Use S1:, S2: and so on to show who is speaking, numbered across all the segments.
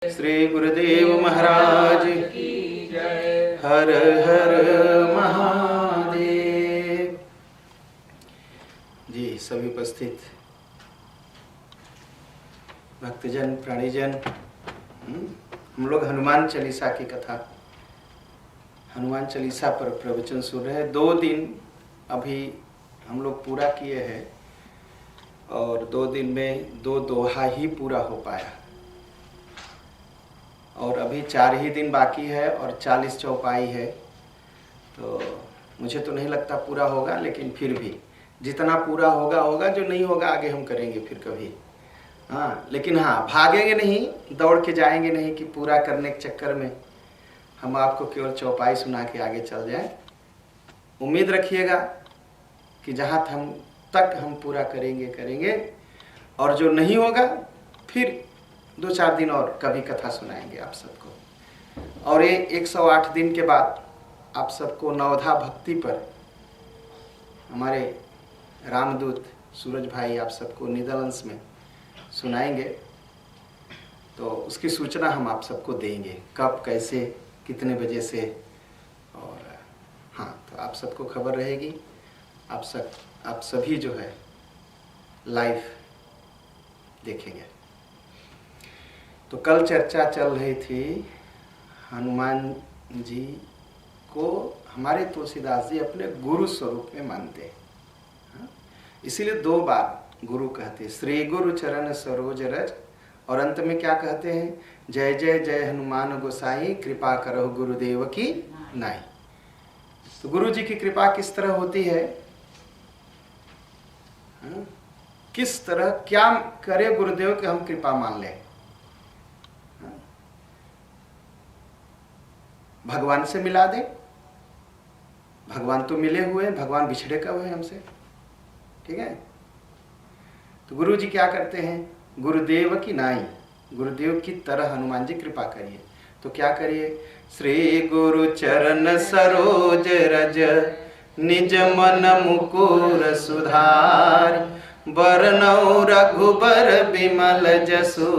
S1: श्री गुरुदेव महाराज की जय। हर हर महादेव। जी सभी उपस्थित भक्तजन प्राणीजन, हम लोग हनुमान चालीसा की कथा, हनुमान चालीसा पर प्रवचन सुन रहे हैं। 2 दिन अभी हम लोग पूरा किए हैं और 2 दिन में 2 दोहा ही पूरा हो पाया और अभी 4 ही दिन बाकी है और 40 चौपाई है। तो मुझे तो नहीं लगता पूरा होगा, लेकिन फिर भी जितना पूरा होगा होगा, जो नहीं होगा आगे हम करेंगे फिर कभी। हाँ, लेकिन हाँ, भागेंगे नहीं, दौड़ के जाएंगे नहीं कि पूरा करने के चक्कर में हम आपको केवल चौपाई सुना के आगे चल जाएं। उम्मीद रखिएगा कि जहाँ तक हम पूरा करेंगे और जो नहीं होगा फिर 2-4 दिन और कभी कथा सुनाएंगे आप सबको। और ये 108 दिन के बाद आप सबको नवधा भक्ति पर हमारे रामदूत सूरज भाई आप सबको नीदरलैंड्स में सुनाएंगे। तो उसकी सूचना हम आप सबको देंगे, कब कैसे कितने बजे से। और हाँ, तो आप सबको खबर रहेगी। आप सभी जो है लाइव देखेंगे। तो कल चर्चा चल रही थी हनुमान जी को हमारे तुलसीदास जी अपने गुरु स्वरूप में मानते हैं, इसीलिए 2 बार गुरु कहते, श्री गुरु चरण सरोज रज, और अंत में क्या कहते हैं, जय जय जय हनुमान गोसाई, कृपा करो गुरुदेव की नाई। तो गुरु जी की कृपा किस तरह होती है, किस तरह क्या करे गुरुदेव कि हम कृपा मान लें। भगवान से मिला दे, भगवान तो मिले हुए हैं, भगवान बिछड़े कब है हमसे, ठीक है। तो गुरु जी क्या करते हैं, गुरुदेव की नाई, गुरुदेव की तरह हनुमान जी कृपा करिए। तो क्या करिए, श्री गुरु चरण सरोज रज, निज मन मुकुर सुधार, बरनौ रघुबर बिमल जसु,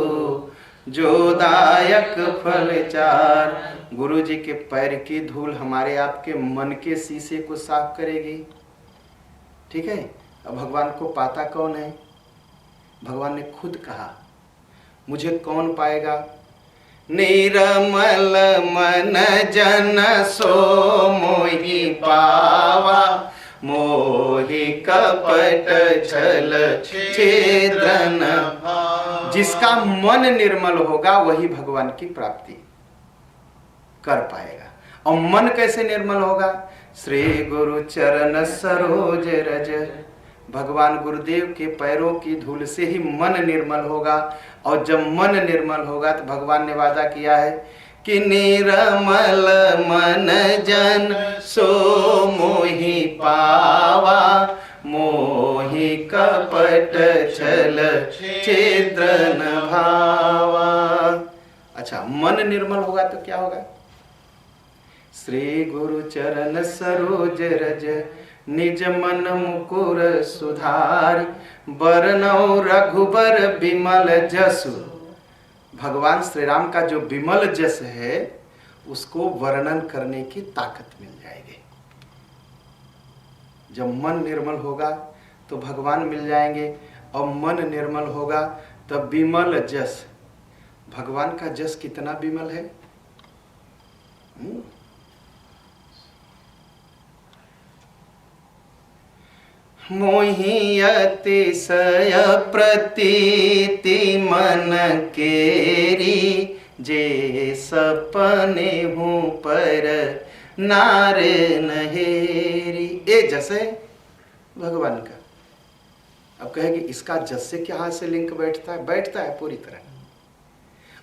S1: जो दायक फल चार। गुरु जी के पैर की धूल हमारे आपके मन के शीशे को साफ करेगी, ठीक है। अब भगवान को पाता कौन है, भगवान ने खुद कहा, मुझे कौन पाएगा, निर्मल मन जन सो मोहि पावा, मोहि कपट छल छेदन। जिसका मन निर्मल होगा वही भगवान की प्राप्ति कर पाएगा। और मन कैसे निर्मल होगा, श्री गुरु चरण सरोज रज, भगवान गुरुदेव के पैरों की धूल से ही मन निर्मल होगा। और जब मन निर्मल होगा तो भगवान ने वादा किया है कि निर्मल मन जन सो मोहि पावा, मोहि कपट छल छिद्र न भावा। अच्छा, मन निर्मल होगा तो क्या होगा, श्री गुरु चरण सरोज रज, निज मन मुकुर सुधार, बरनौ रघुबर बिमल जसु। भगवान श्री राम का जो बिमल जस है उसको वर्णन करने की ताकत मिल जाएगी। जब मन निर्मल होगा तो भगवान मिल जाएंगे, और मन निर्मल होगा तब बिमल जस, भगवान का जस कितना बिमल है। मोहि अतिशय प्रतीति मन केरी, जे सपने हूँ पर नार नहेरी। ये जैसे भगवान का, अब कहेगी इसका जस से क्या से लिंक बैठता है, बैठता है पूरी तरह।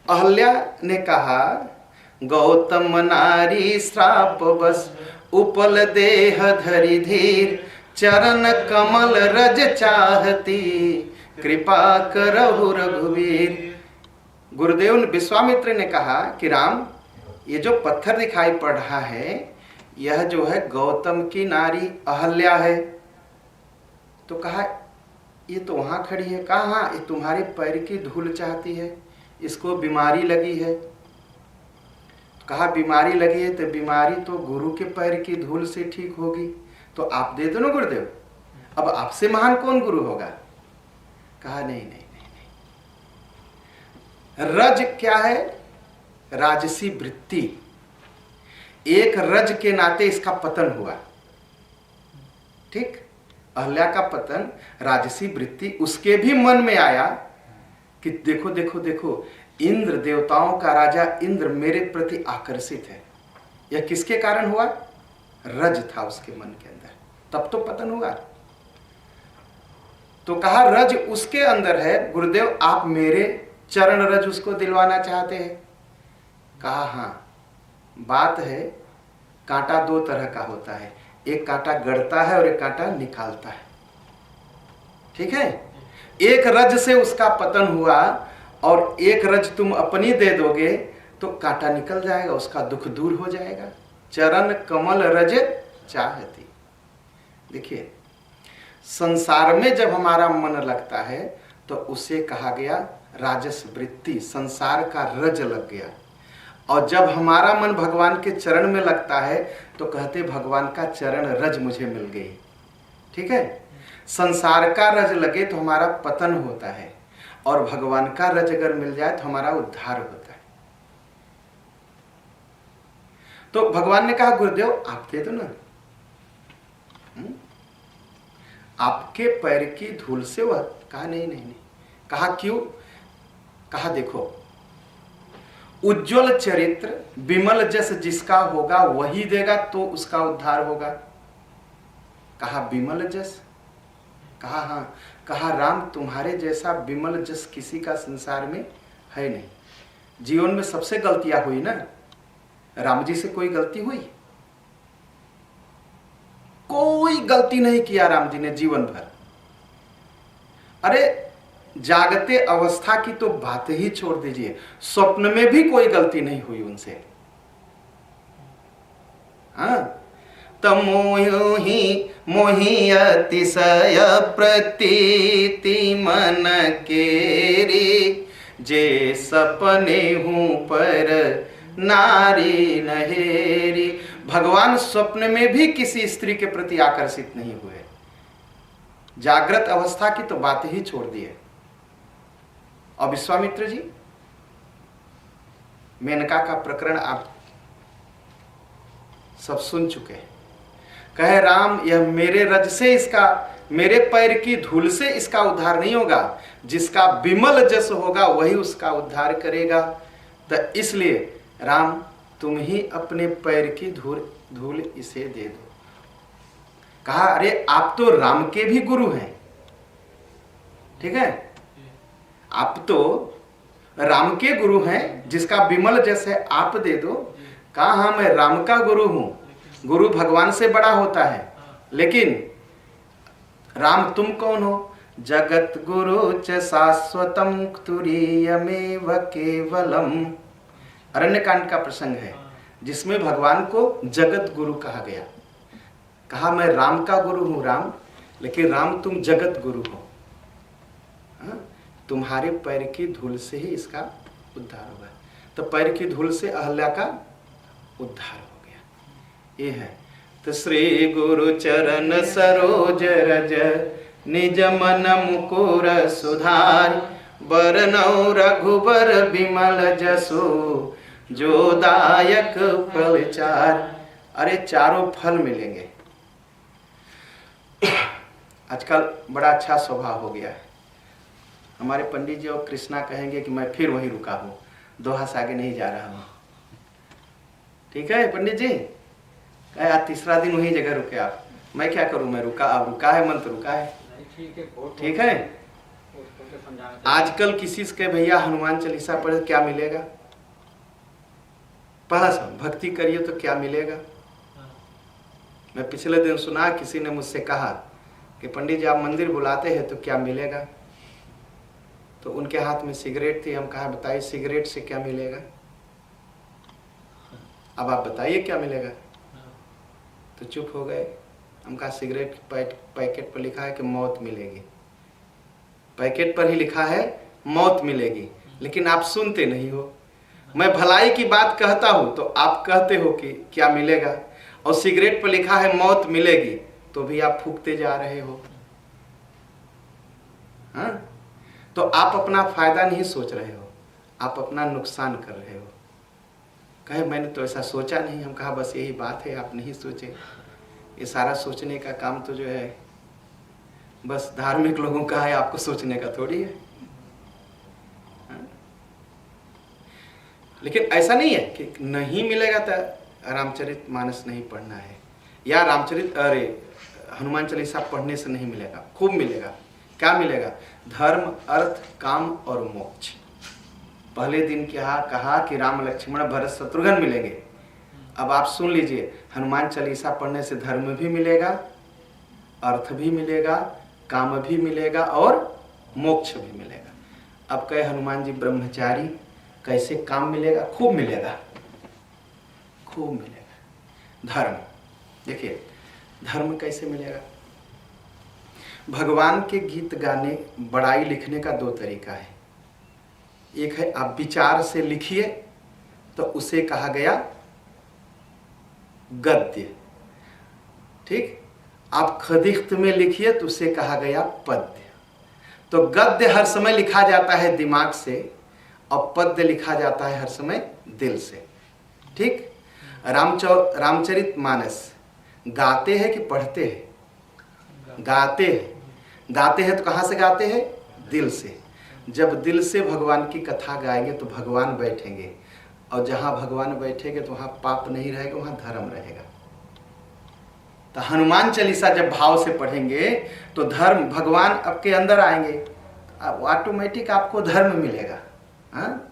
S1: अहल्या ने कहा, गौतम नारी श्राप बस, उपल देह धरि धीर, चरण कमल रज चाहती, कृपा करहु रघुवीर। गुरुदेव विश्वामित्र ने कहा कि राम, ये जो पत्थर दिखाई पड़ रहा है यह जो है गौतम की नारी अहल्या है। तो कहा ये तो वहां खड़ी है, कहा हाँ, ये तुम्हारे पैर की धूल चाहती है, इसको बीमारी लगी है। कहा बीमारी लगी है तो बीमारी तो गुरु के पैर की धूल से ठीक होगी, तो आप दे दो ना गुरुदेव, अब आपसे महान कौन गुरु होगा। कहा नहीं नहीं नहीं नहीं, रज क्या है, राजसी वृत्ति, एक रज के नाते इसका पतन हुआ। ठीक, अहल्या का पतन राजसी वृत्ति, उसके भी मन में आया कि देखो देखो देखो, इंद्र देवताओं का राजा इंद्र मेरे प्रति आकर्षित है। यह किसके कारण हुआ, रज था उसके मन के अंदर, तब तो पतन हुआ। तो कहा रज उसके अंदर है, गुरुदेव आप मेरे चरण रज उसको दिलवाना चाहते हैं। कहा हाँ, बात है कांटा दो तरह का होता है, एक कांटा गड़ता है और एक कांटा निकालता है। ठीक है, एक रज से उसका पतन हुआ और एक रज तुम अपनी दे दोगे तो कांटा निकल जाएगा, उसका दुख दूर हो जाएगा। चरण कमल रज चाहती। देखिए, संसार में जब हमारा मन लगता है तो उसे कहा गया राजस वृत्ति, संसार का रज लग गया। और जब हमारा मन भगवान के चरण में लगता है तो कहते भगवान का चरण रज मुझे मिल गई। ठीक है, संसार का रज लगे तो हमारा पतन होता है, और भगवान का रज अगर मिल जाए तो हमारा उद्धार होता है। तो भगवान ने कहा गुरुदेव आप दे दो ना, आपके पैर की धूल से वह। कहा नहीं नहीं नहीं। कहा क्यों। कहा देखो, उज्जवल चरित्र विमल जस जिसका होगा वही देगा तो उसका उद्धार होगा। कहा विमल जस। कहा हाँ। कहा राम तुम्हारे जैसा विमल जस किसी का संसार में है नहीं। जीवन में सबसे गलतियां हुई ना, राम जी से कोई गलती हुई, कोई गलती नहीं किया राम जी ने जीवन भर। अरे जागते अवस्था की तो बात ही छोड़ दीजिए, स्वप्न में भी कोई गलती नहीं हुई उनसे। हाँ, मोहि अतिशय प्रतीति मन केरी, जे सपने हूं पर नारी नहेरी। भगवान स्वप्न में भी किसी स्त्री के प्रति आकर्षित नहीं हुए, जागृत अवस्था की तो बात ही छोड़ दिए। और विश्वामित्र जी, मेनका का प्रकरण आप सब सुन चुके हैं। कहे राम यह मेरे रज से, इसका मेरे पैर की धूल से इसका उद्धार नहीं होगा, जिसका विमल जस होगा वही उसका उद्धार करेगा। तो इसलिए राम तुम ही अपने पैर की धूल इसे दे दो। कहा अरे आप तो राम के भी गुरु हैं। ठीक है, आप तो राम के गुरु हैं, जिसका विमल जैसे आप दे दो। कहा हाँ मैं राम का गुरु हूं, गुरु भगवान से बड़ा होता है, लेकिन राम तुम कौन हो। जगत गुरु च शाश्वतम तुरीयमेव केवलम, अरण्यकांड का प्रसंग है जिसमें भगवान को जगत गुरु कहा गया। कहा मैं राम का गुरु हूं राम, लेकिन राम तुम जगत गुरु हो। तुम्हारे पैर की धूल से ही इसका उद्धार होगा। तो पैर की धूल से अहल्या का उद्धार हो गया। ये है तो श्री गुरु चरण सरोज रज निज मन मुकुर सुधार, बरनौ रघुबर विमल जसो जो दायक फल चार। अरे चारों फल मिलेंगे। आजकल बड़ा अच्छा स्वभाव हो गया है। हमारे पंडित जी और कृष्णा कहेंगे कि मैं फिर वहीं रुका हूँ, 2 हाथ आगे नहीं जा रहा हूँ। ठीक है पंडित जी, कहे आज तीसरा दिन वही जगह रुके आप। मैं क्या करूँ, मैं रुका, आप रुका है, मन तो रुका है। ठीक है, आजकल किसी से भैया हनुमान चालीसा पढ़े क्या मिलेगा, पढ़ा सब भक्ति करिए तो क्या मिलेगा। मैं पिछले दिन सुना किसी ने मुझसे कहा कि पंडित जी आप मंदिर बुलाते हैं तो क्या मिलेगा। तो उनके हाथ में सिगरेट थी। हम कहा बताइए सिगरेट से क्या मिलेगा, अब आप बताइए क्या मिलेगा। तो चुप हो गए। हम कहा सिगरेट पैकेट पर लिखा है कि मौत मिलेगी, पैकेट पर ही लिखा है मौत मिलेगी, लेकिन आप सुनते नहीं हो। मैं भलाई की बात कहता हूं तो आप कहते हो कि क्या मिलेगा, और सिगरेट पर लिखा है मौत मिलेगी तो भी आप फूकते जा रहे हो। हाँ? तो आप अपना फायदा नहीं सोच रहे हो, आप अपना नुकसान कर रहे हो। कहे मैंने तो ऐसा सोचा नहीं। हम कहा बस यही बात है, आप नहीं सोचे। ये सारा सोचने का काम तो जो है बस धार्मिक लोगों का है, आपको सोचने का थोड़ी है। हाँ? लेकिन ऐसा नहीं है कि नहीं मिलेगा तो रामचरितमानस नहीं पढ़ना है, या हनुमान चालीसा पढ़ने से नहीं मिलेगा। खूब मिलेगा। क्या मिलेगा? धर्म, अर्थ, काम और मोक्ष। पहले दिन क्या कहा कि राम, लक्ष्मण, भरत, शत्रुघ्न मिलेंगे। अब आप सुन लीजिए, हनुमान चालीसा पढ़ने से धर्म भी मिलेगा, अर्थ भी मिलेगा, काम भी मिलेगा और मोक्ष भी मिलेगा। अब कहे हनुमान जी ब्रह्मचारी, कैसे काम मिलेगा? खूब मिलेगा, खूब मिलेगा। धर्म, देखिए धर्म कैसे मिलेगा? भगवान के गीत गाने, बड़ाई लिखने का दो तरीका है। एक है आप विचार से लिखिए तो उसे कहा गया गद्य, ठीक। आप खदिख्त में लिखिए तो उसे कहा गया पद्य। तो गद्य हर समय लिखा जाता है दिमाग से और पद्य लिखा जाता है हर समय दिल से, ठीक। रामचरितमानस गाते हैं कि पढ़ते हैं? गाते हैं। गाते हैं तो कहाँ से गाते हैं? दिल से। जब दिल से भगवान की कथा गाएंगे तो भगवान बैठेंगे, और जहाँ भगवान बैठेंगे तो वहाँ पाप नहीं रहेगा, वहाँ धर्म रहेगा। तो हनुमान चालीसा जब भाव से पढ़ेंगे तो धर्म, भगवान आपके अंदर आएंगे, अब ऑटोमेटिक आपको धर्म मिलेगा। हाँ?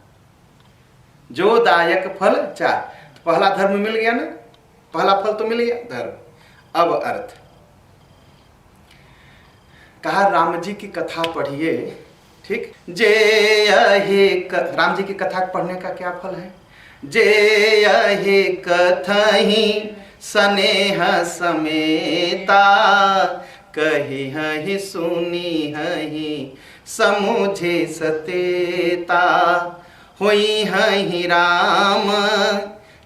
S1: जो दायक फल चार, तो पहला धर्म मिल गया ना, पहला फल तो मिल गया धर्म। अब अर्थ कहा राम जी की कथा पढ़िए, ठीक। जे यही राम जी की कथा पढ़ने का क्या फल है? जे यही कथहि स्नेह समेता, कही हहि सुनी हहि समुझे सतेता, होई हहि राम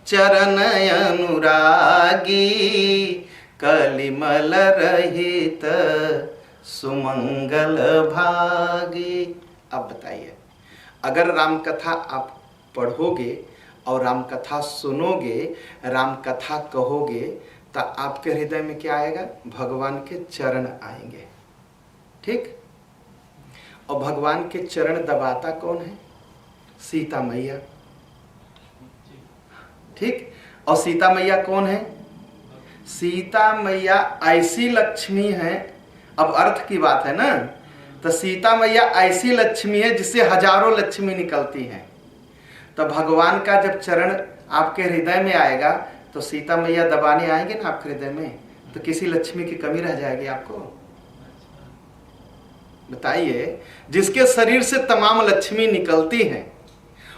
S1: चरण अनुरागी, कलिमल रहित सुमंगल भागी। अब बताइए, अगर राम कथा आप पढ़ोगे और राम कथा सुनोगे, राम कथा कहोगे, तो आपके हृदय में क्या आएगा? भगवान के चरण आएंगे, ठीक। और भगवान के चरण दबाता कौन है? सीता मैया, ठीक। और सीता मैया कौन है? सीता मैया ऐसी लक्ष्मी है, अब अर्थ की बात है ना, तो सीता मैया ऐसी लक्ष्मी है जिससे हजारों लक्ष्मी निकलती हैं। तो भगवान का जब चरण आपके हृदय में आएगा तो सीता मैया दबाने आएंगे ना आपके हृदय में, तो किसी लक्ष्मी की कमी रह जाएगी आपको? बताइए, जिसके शरीर से तमाम लक्ष्मी निकलती हैं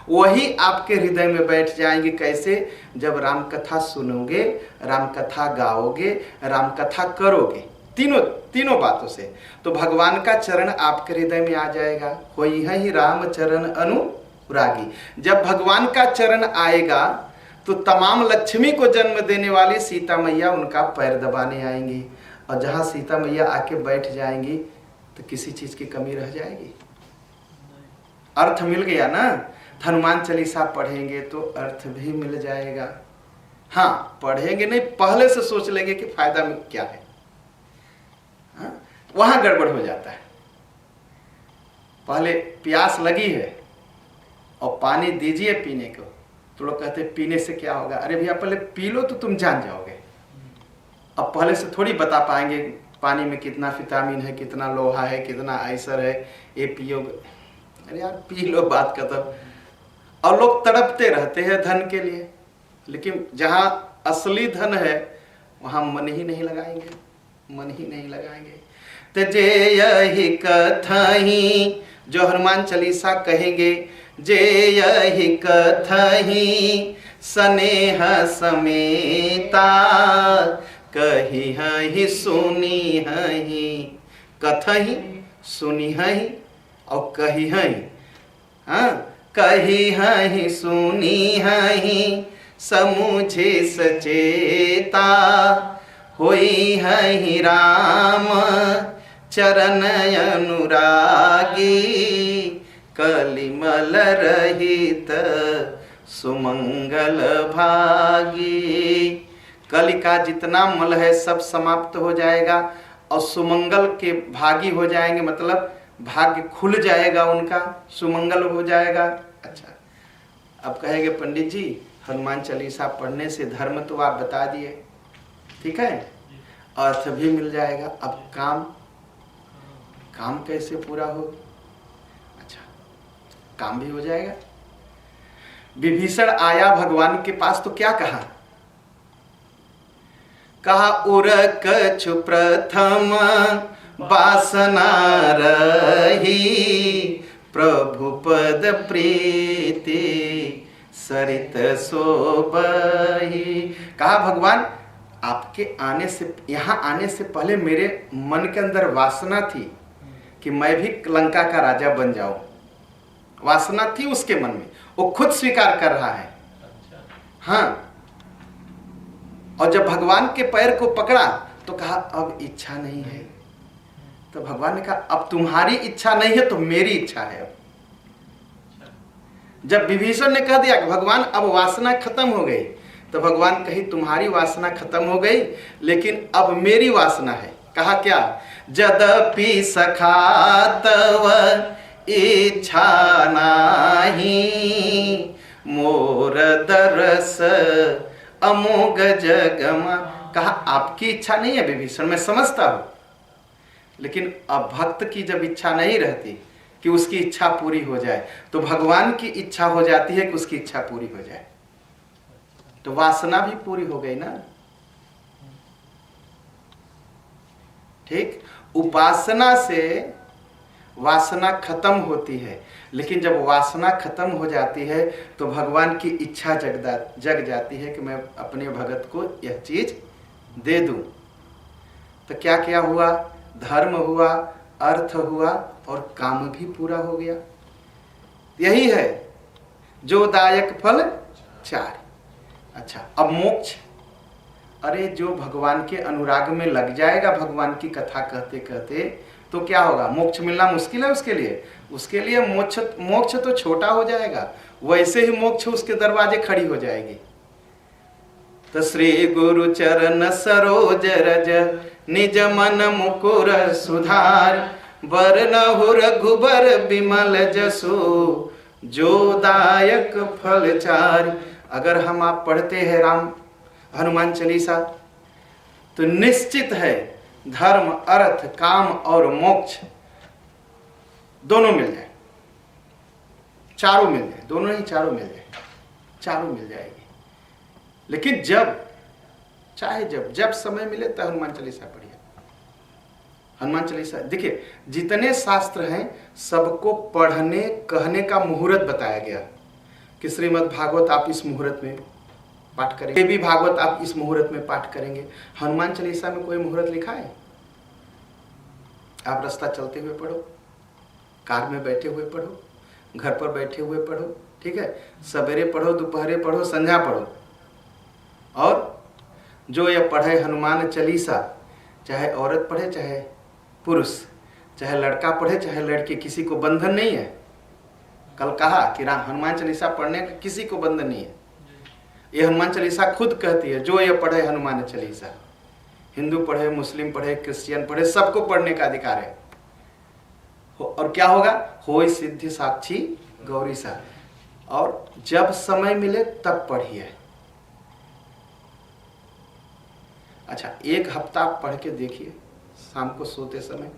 S1: वही आपके हृदय में बैठ जाएंगे। कैसे? जब राम कथा सुनोगे, राम कथा गाओगे, राम कथा करोगे, तीनों बातों से, तो भगवान का चरण आपके हृदय में आ जाएगा। होई है राम चरण अनुरागी। जब भगवान का चरण आएगा तो तमाम लक्ष्मी को जन्म देने वाली सीता मैया उनका पैर दबाने आएंगी, और जहां सीता मैया आके बैठ जाएंगी तो किसी चीज की कमी रह जाएगी? अर्थ मिल गया ना। हनुमान चालीसा पढ़ेंगे तो अर्थ भी मिल जाएगा। हाँ, पढ़ेंगे नहीं, पहले से सोच लेंगे कि फायदा में क्या है। हाँ? वहां गड़बड़ हो जाता है। पहले प्यास लगी है और पानी दीजिए पीने को, तो लोग कहते पीने से क्या होगा? अरे भैया पहले पी लो तो तुम जान जाओगे। अब पहले से थोड़ी बता पाएंगे पानी में कितना विटामिन है, कितना लोहा है, कितना आयसर है, ये पियोगे। अरे यार पी लो, बात खत्म। और लोग तड़पते रहते हैं धन के लिए, लेकिन जहाँ असली धन है वहाँ मन ही नहीं लगाएंगे, मन ही नहीं लगाएंगे। तो जे यही कथहि, जो हनुमान चालीसा कहेंगे, जे यही कथहि स्नेह समेता, कही हहि सुनी हहि। कथहि, सुनी हहि और कही हहि। हाँ, कही हहीं सुनी हहीं समुझे सचेता, होई हहीं राम चरण अनुरागी, कलिमल रहित सुमंगल भागी। कलि का जितना मल है सब समाप्त हो जाएगा और सुमंगल के भागी हो जाएंगे, मतलब भाग्य खुल जाएगा उनका, सुमंगल हो जाएगा। अच्छा, अब कहेंगे पंडित जी हनुमान चालीसा पढ़ने से धर्म तो आप बता दिए, ठीक है, अर्थ भी मिल जाएगा, अब काम कैसे पूरा हो? अच्छा, काम भी हो जाएगा। विभीषण आया भगवान के पास तो क्या कहा? कहा उरक छु प्रथम वासना रही, प्रभु पद प्रीति सरित सोबही। कहा भगवान आपके आने से, यहाँ आने से पहले मेरे मन के अंदर वासना थी कि मैं भी लंका का राजा बन जाऊं। वासना थी उसके मन में, वो खुद स्वीकार कर रहा है। हाँ, और जब भगवान के पैर को पकड़ा तो कहा अब इच्छा नहीं है। तो भगवान ने कहा अब तुम्हारी इच्छा नहीं है तो मेरी इच्छा है। अब जब विभीषण ने कह दिया कि भगवान अब वासना खत्म हो गई, तो भगवान कही तुम्हारी वासना खत्म हो गई लेकिन अब मेरी वासना है। कहा क्या? जदपि सखा तव इच्छा नाही, मोर दरस अमोघ जगमा। कहा आपकी इच्छा नहीं है विभीषण, मैं समझता हूं, लेकिन अब भक्त की जब इच्छा नहीं रहती कि उसकी इच्छा पूरी हो जाए, तो भगवान की इच्छा हो जाती है कि उसकी इच्छा पूरी हो जाए, तो वासना भी पूरी हो गई ना। ठीक, उपासना से वासना खत्म होती है, लेकिन जब वासना खत्म हो जाती है तो भगवान की इच्छा जग जाती है कि मैं अपने भगत को यह चीज दे दूं। तो क्या क्या हुआ? धर्म हुआ, अर्थ हुआ और काम भी पूरा हो गया। यही है जो दायक फल चार। अच्छा, अब मोक्ष। अरे जो भगवान के अनुराग में लग जाएगा भगवान की कथा कहते कहते, तो क्या होगा? मोक्ष मिलना मुश्किल है उसके लिए। उसके लिए मोक्ष तो छोटा हो जाएगा, वैसे ही मोक्ष उसके दरवाजे खड़ी हो जाएगी। तो श्री गुरु चरण सरोज रज निज मन मुकुर सुधार, वरनहु रघुबर बिमल जसु जो दायक फल चार। अगर हम आप पढ़ते हैं राम हनुमान चालीसा तो निश्चित है धर्म, अर्थ, काम और मोक्ष दोनों मिल जाए, चारों मिल जाए, दोनों ही चारों मिल जाए, चारों मिल जाएगी। लेकिन जब चाहे जब समय मिले तब हनुमान चालीसा पढ़िए। हनुमान चालीसा देखिए, जितने शास्त्र हैं सबको पढ़ने कहने का मुहूर्त बताया गया कि श्रीमद् भागवत आप इस मुहूर्त में पाठ करेंगे, देवी भागवत आप इस मुहूर्त में पाठ करेंगे। हनुमान चालीसा में कोई मुहूर्त लिखा है? आप रास्ता चलते हुए पढ़ो, कार में बैठे हुए पढ़ो, घर पर बैठे हुए पढ़ो, ठीक है, सवेरे पढ़ो, दोपहरे पढ़ो, संध्या पढ़ो। और जो ये पढ़े हनुमान चालीसा, चाहे औरत पढ़े चाहे पुरुष, चाहे लड़का पढ़े चाहे लड़की, किसी को बंधन नहीं है। कल कहा कि हनुमान चालीसा पढ़ने का किसी को बंधन नहीं है। ये हनुमान चालीसा खुद कहती है जो ये पढ़े हनुमान चालीसा, हिंदू पढ़े, मुस्लिम पढ़े, क्रिश्चियन पढ़े, सबको पढ़ने का अधिकार है। और क्या होगा? होय सिद्धि साक्षी गौरी सा। और जब समय मिले तब पढ़िए। अच्छा, एक हफ्ता पढ़ के देखिए, शाम को सोते समय,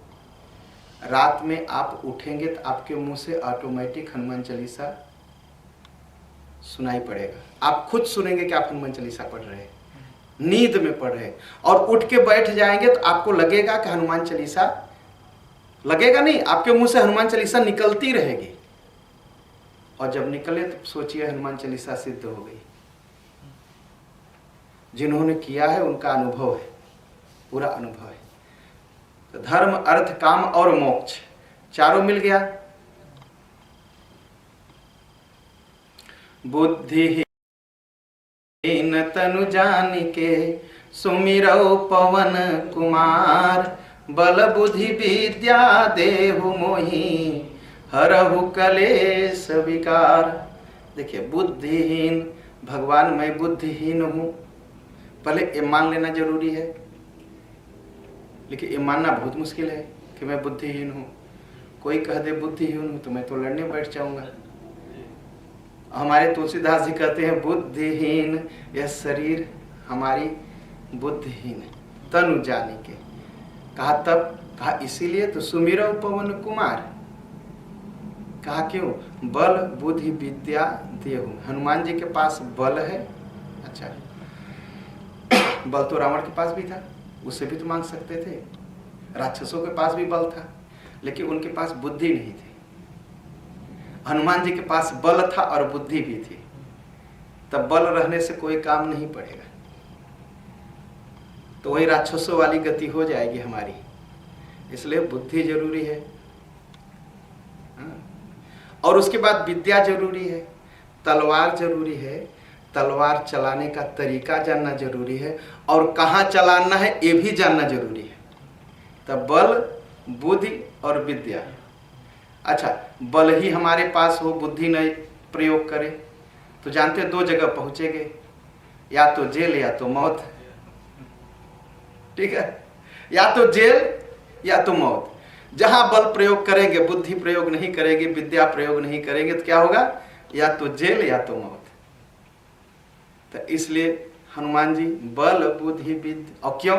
S1: रात में आप उठेंगे तो आपके मुंह से ऑटोमेटिक हनुमान चालीसा सुनाई पड़ेगा। आप खुद सुनेंगे कि आप हनुमान चालीसा पढ़ रहे हैं, नींद में पढ़ रहे हैं। और उठ के बैठ जाएंगे तो आपको लगेगा कि हनुमान चालीसा, लगेगा नहीं, आपके मुंह से हनुमान चालीसा निकलती रहेगी। और जब निकले तो सोचिए हनुमान चालीसा सिद्ध हो गई। जिन्होंने किया है उनका अनुभव है, पूरा अनुभव है। तो धर्म, अर्थ, काम और मोक्ष चारों मिल गया। बुद्धिहीन तनु जानिके सुमिरौ पवन कुमार। बल बुद्धि विद्या देहु मोहि हरहु कलेश विकार। देखिए बुद्धिहीन, भगवान मैं बुद्धिहीन हूँ, पहले ये मान लेना जरूरी है, लेकिन ये मानना बहुत मुश्किल है कि मैं बुद्धिहीन हूँ। कोई कह दे बुद्धिहीन हूँ तो मैं तो लड़ने बैठ जाऊंगा। हमारे तुलसीदास जी कहते हैं बुद्धिहीन यह शरीर हमारी बुद्धिहीन है तनु जाने के। कहा तब, कहा इसीलिए तो सुमिरौ पवन कुमार। कहा क्यों? बल बुद्धि विद्या देहु। हनुमान जी के पास बल है। अच्छा, बल तो रावण के पास भी था, उससे भी तो मांग सकते थे। राक्षसों के पास भी बल था, लेकिन उनके पास बुद्धि नहीं थी। हनुमान जी के पास बल था और बुद्धि भी थी। तब बल रहने से कोई काम नहीं पड़ेगा, तो वही राक्षसों वाली गति हो जाएगी हमारी। इसलिए बुद्धि जरूरी है। और उसके बाद विद्या जरूरी है, तलवार जरूरी है, तलवार चलाने का तरीका जानना जरूरी है, और कहाँ चलाना है ये भी जानना जरूरी है। तब बल बुद्धि और विद्या। अच्छा, बल ही हमारे पास हो, बुद्धि नहीं प्रयोग करे तो जानते दो जगह पहुंचेंगे, या तो जेल या तो मौत। ठीक है, या तो जेल या तो मौत। जहां बल प्रयोग करेंगे, बुद्धि प्रयोग नहीं करेंगे, विद्या प्रयोग नहीं करेंगे, तो क्या होगा? या तो जेल या तो मौत। तो इसलिए हनुमान जी बल बुद्धि विद्या, और क्यों?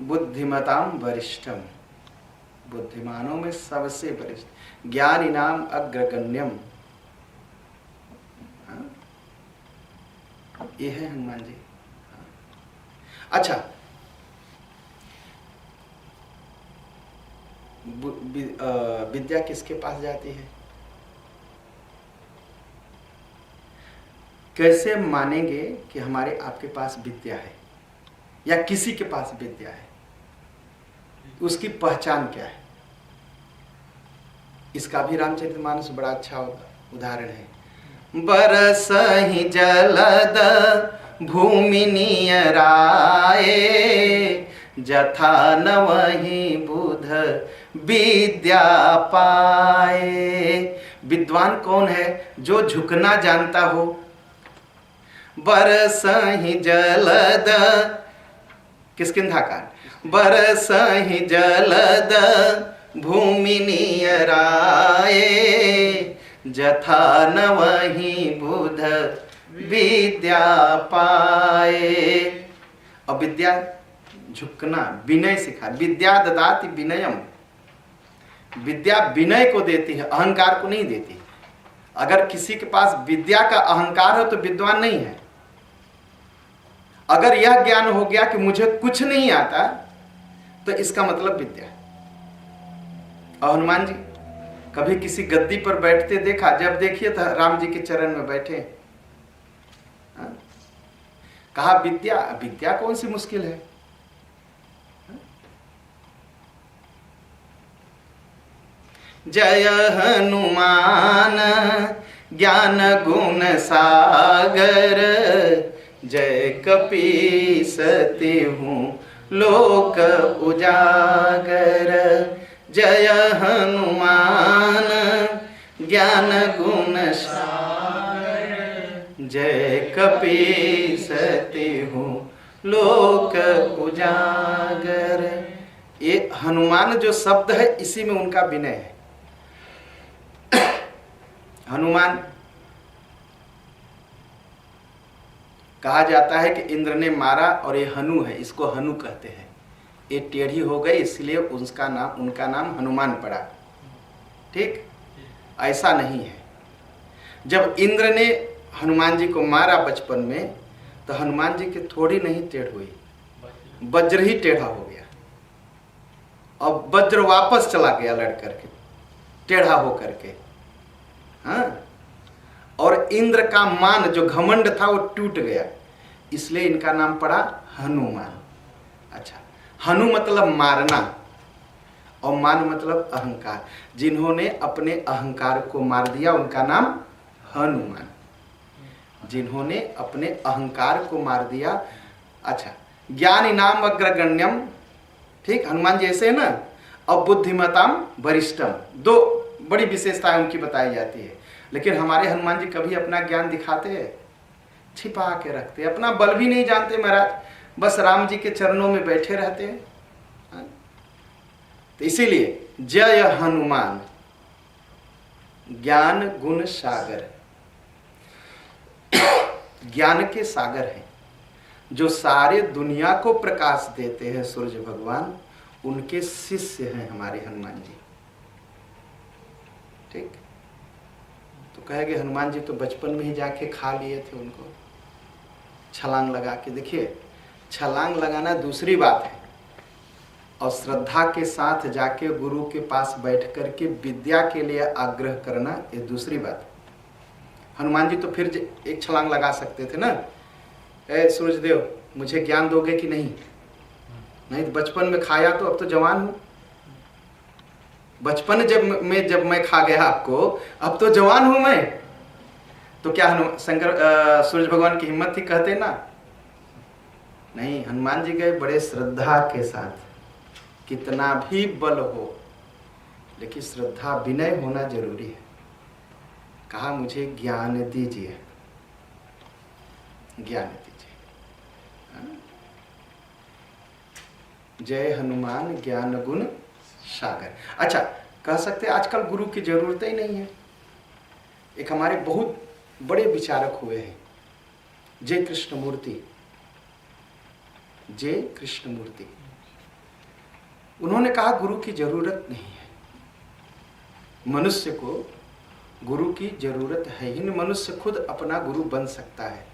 S1: बुद्धिमताम वरिष्ठम, बुद्धिमानों में सबसे वरिष्ठ, ज्ञानी नाम अग्रगण्यम। ये है हनुमान जी। अच्छा, विद्या किसके पास जाती है? कैसे मानेंगे कि हमारे आपके पास विद्या है या किसी के पास विद्या है? उसकी पहचान क्या है? इसका भी रामचरितमानस बड़ा अच्छा उदाहरण है। बरसहि जलद भूमि नियराए, जथा नवहि बुध विद्या पाए। विद्वान कौन है? जो झुकना जानता हो। बरसहि जलद, किसकिंधा का? बरसहि जलद भूमि नियराए, जथा नवहि बुध विद्या पाए। और विद्या झुकना, विनय सिखा। विद्या ददाति विनयम, विद्या विनय को देती है, अहंकार को नहीं देती। अगर किसी के पास विद्या का अहंकार हो तो विद्वान नहीं है। अगर यह ज्ञान हो गया कि मुझे कुछ नहीं आता, तो इसका मतलब विद्या। और हनुमान जी कभी किसी गद्दी पर बैठते देखा? जब देखिए तो राम जी के चरण में बैठे। कहा विद्या, विद्या कौन सी मुश्किल है? जय हनुमान ज्ञान गुण सागर, जय कपीस तिहुँ लोक उजागर। जय हनुमान ज्ञान गुण सागर, जय कपीस तिहुँ लोक उजागर। ये हनुमान जो शब्द है, इसी में उनका विनय है। हनुमान कहा जाता है कि इंद्र ने मारा और ये हनु है, इसको हनु कहते हैं। ये टेढ़ी हो गई, इसलिए उनका नाम हनुमान पड़ा। ठीक, ऐसा नहीं है। जब इंद्र ने हनुमान जी को मारा बचपन में, तो हनुमान जी की थोड़ी नहीं टेढ़ हुई, वज्र ही टेढ़ा हो गया। और वज्र वापस चला गया लड़ करके, टेढ़ा हो करके। हाँ, और इंद्र का मान जो घमंड था वो टूट गया, इसलिए इनका नाम पड़ा हनुमान। अच्छा, हनु मतलब मारना, और मान मतलब अहंकार। जिन्होंने अपने अहंकार को मार दिया उनका नाम हनुमान। जिन्होंने अपने अहंकार को मार दिया। अच्छा, ज्ञान इनाम अग्रगण्यम, ठीक, हनुमान जी ऐसे है ना। अब बुद्धिमताम वरिष्ठम, दो बड़ी विशेषताएं उनकी बताई जाती है। लेकिन हमारे हनुमान जी कभी अपना ज्ञान दिखाते हैं? छिपा के रखते हैं, अपना बल भी नहीं जानते महाराज, बस राम जी के चरणों में बैठे रहते हैं। तो इसीलिए जय हनुमान ज्ञान गुण सागर, ज्ञान के सागर हैं जो सारे दुनिया को प्रकाश देते हैं। सूर्य भगवान उनके शिष्य हैं हमारे हनुमान जी, ठीक। तो कहेंगे हनुमान जी तो बचपन में ही जाके खा लिए थे उनको, छलांग लगा के। देखिए, छलांग लगाना दूसरी बात है और श्रद्धा के साथ जाके गुरु के पास बैठ कर के विद्या के लिए आग्रह करना ये दूसरी बात है। हनुमान जी तो फिर एक छलांग लगा सकते थे ना, ए सूर्यदेव मुझे ज्ञान दोगे कि नहीं? नहीं तो बचपन में खाया तो अब तो जवान हूं। बचपन जब मैं खा गया आपको, अब तो जवान हूं मैं। तो क्या सूर्य भगवान की हिम्मत थी? कहते ना नहीं, हनुमान जी गए बड़े श्रद्धा के साथ। कितना भी बल हो लेकिन श्रद्धा विनय होना जरूरी है। कहा मुझे ज्ञान दीजिए, ज्ञान दीजिए। जय हनुमान ज्ञान गुण सागर। अच्छा, कह सकते आजकल गुरु की जरूरत ही नहीं है। एक हमारे बहुत बड़े विचारक हुए हैं जय कृष्णमूर्ति, जय कृष्णमूर्ति। उन्होंने कहा गुरु की जरूरत नहीं है, मनुष्य को गुरु की जरूरत है ही नहीं, मनुष्य खुद अपना गुरु बन सकता है।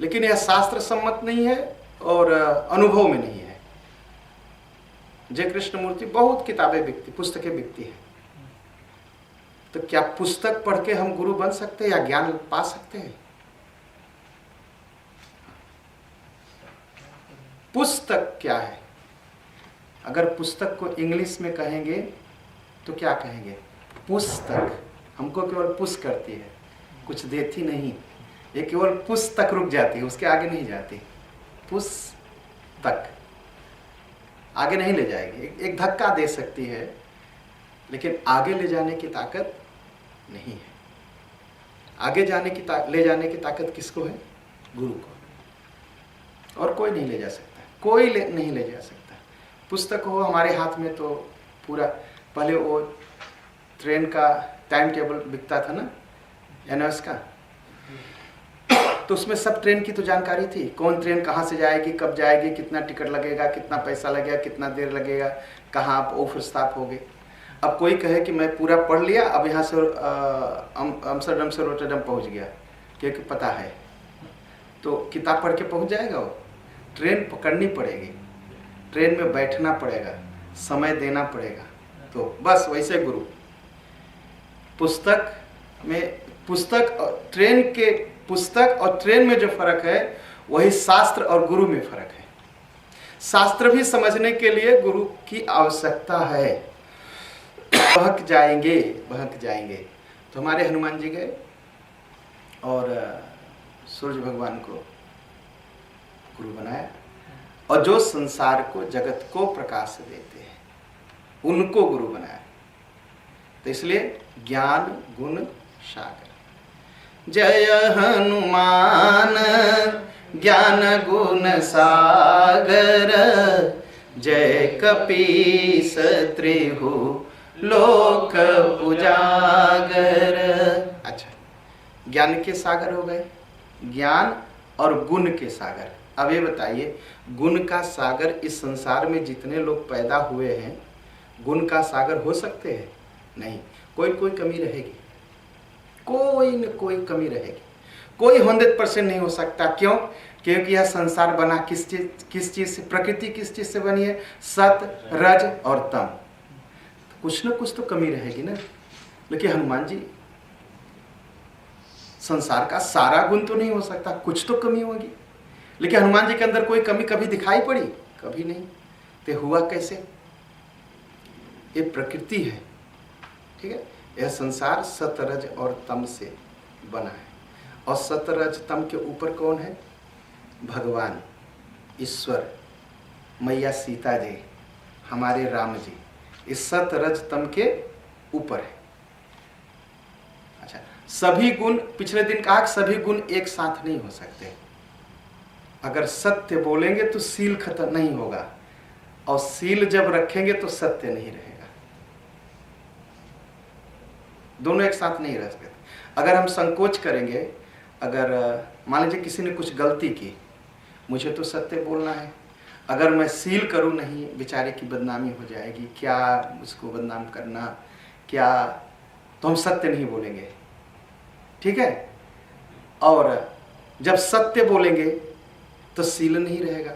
S1: लेकिन यह शास्त्र सम्मत नहीं है और अनुभव में नहीं है। जय कृष्णमूर्ति बहुत किताबें बिकती, पुस्तकें बिकती है। तो क्या पुस्तक पढ़ के हम गुरु बन सकते हैं या ज्ञान पा सकते हैं? पुस्तक क्या है? अगर पुस्तक को इंग्लिश में कहेंगे तो क्या कहेंगे? पुस्तक। हमको केवल पुश करती है, कुछ देती नहीं। ये केवल पुस्तक रुक जाती है, उसके आगे नहीं जाती। पुस्तक आगे नहीं ले जाएगी, एक धक्का दे सकती है लेकिन आगे ले जाने की ताकत नहीं है। आगे ले जाने की ताकत किसको है? गुरु को। और कोई नहीं ले जा सकता, कोई नहीं ले जा सकता। पुस्तक हो हमारे हाथ में तो पूरा, पहले वो ट्रेन का टाइम टेबल बिकता था ना, एनएस का, तो उसमें सब ट्रेन की तो जानकारी थी। कौन ट्रेन कहाँ से जाएगी, कब जाएगी, कितना टिकट लगेगा, कितना पैसा लगेगा, कितना देर लगेगा, कहाँ आप ऑफर स्टॉप होगे। अब कोई कहे कि मैं पूरा पढ़ लिया, अब यहाँ से अम्स्टरडम से रोटरडम पहुँच गया, क्योंकि पता है, तो किताब पढ़ के पहुँच जाएगा वो? ट्रेन पकड़नी पड़ेगी, ट्रेन में बैठना पड़ेगा, समय देना पड़ेगा। तो बस वैसे गुरु, पुस्तक और ट्रेन में जो फर्क है वही शास्त्र और गुरु में फर्क है। शास्त्र भी समझने के लिए गुरु की आवश्यकता है। बहक जाएंगे। तो हमारे हनुमान जी गए और सूर्य भगवान को गुरु बनाया, और जो संसार को, जगत को प्रकाश देते हैं उनको गुरु बनाया। तो इसलिए ज्ञान गुण सागर। जय हनुमान ज्ञान गुण सागर, जय कपीस त्रिहु लोक उजागर। अच्छा, ज्ञान के सागर हो गए, ज्ञान और गुण के सागर। अब ये बताइए, गुण का सागर इस संसार में जितने लोग पैदा हुए हैं, गुण का सागर हो सकते हैं? नहीं, कोई कमी रहेगी, कोई न कोई कमी रहेगी। कोई 100% नहीं हो सकता। क्यों? क्योंकि यह संसार बना किस चीज से? प्रकृति किस चीज से बनी है? सत, रज और तम। तो कुछ न कुछ तो कमी रहेगी ना। लेकिन हनुमान जी, संसार का सारा गुण तो नहीं हो सकता, कुछ तो कमी होगी। लेकिन हनुमान जी के अंदर कोई कमी कभी दिखाई पड़ी? कभी नहीं। तो हुआ कैसे? ये प्रकृति है, ठीक है। यह संसार सतरज और तम से बना है, और सतरज तम के ऊपर कौन है? भगवान, ईश्वर, मैया सीता जी, हमारे राम जी, इस सतरज तम के ऊपर है। अच्छा, सभी गुण, पिछले दिन कहा कि सभी गुण एक साथ नहीं हो सकते। अगर सत्य बोलेंगे तो सील खत्म नहीं होगा, और सील जब रखेंगे तो सत्य नहीं रहेगा। दोनों एक साथ नहीं रह सकते। अगर हम संकोच करेंगे, अगर मान लीजिए किसी ने कुछ गलती की, मुझे तो सत्य बोलना है, अगर मैं सील करूं नहीं, बेचारे की बदनामी हो जाएगी, क्या उसको बदनाम करना, क्या, तो हम सत्य नहीं बोलेंगे, ठीक है। और जब सत्य बोलेंगे तो सील नहीं रहेगा,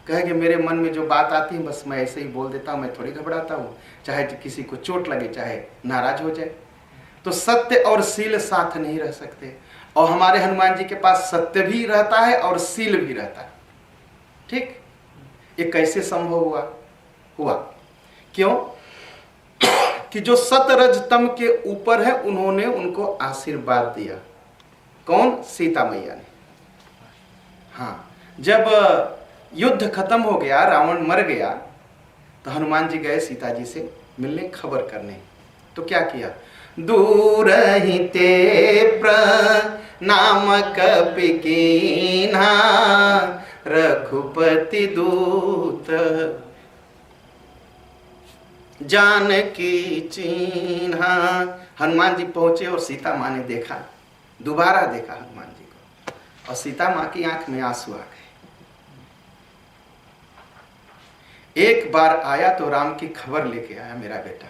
S1: कहेंगे मेरे मन में जो बात आती है बस मैं ऐसे ही बोल देता हूँ, मैं थोड़ी घबराता हूँ, चाहे किसी को चोट लगे, चाहे नाराज हो जाए। तो सत्य और सील साथ नहीं रह सकते, और हमारे हनुमान जी के पास सत्य भी रहता है और सील भी रहता है, ठीक। ये कैसे संभव हुआ? क्यों? कि जो सतरज तम के ऊपर है, उन्होंने उनको आशीर्वाद दिया। कौन? सीता मैया ने। हाँ, जब युद्ध खत्म हो गया, रावण मर गया, तो हनुमान जी गए सीता जी से मिलने, खबर करने। तो क्या किया? दूर ही ते प्रणाम कपि कीन्हा, रघुपति दूत जानकी चीन्हा। हनुमान जी पहुंचे और सीता माँ ने देखा, दोबारा देखा हनुमान जी को, और सीता माँ की आंख में आंसू आ गए। एक बार आया तो राम की खबर लेके आया मेरा बेटा,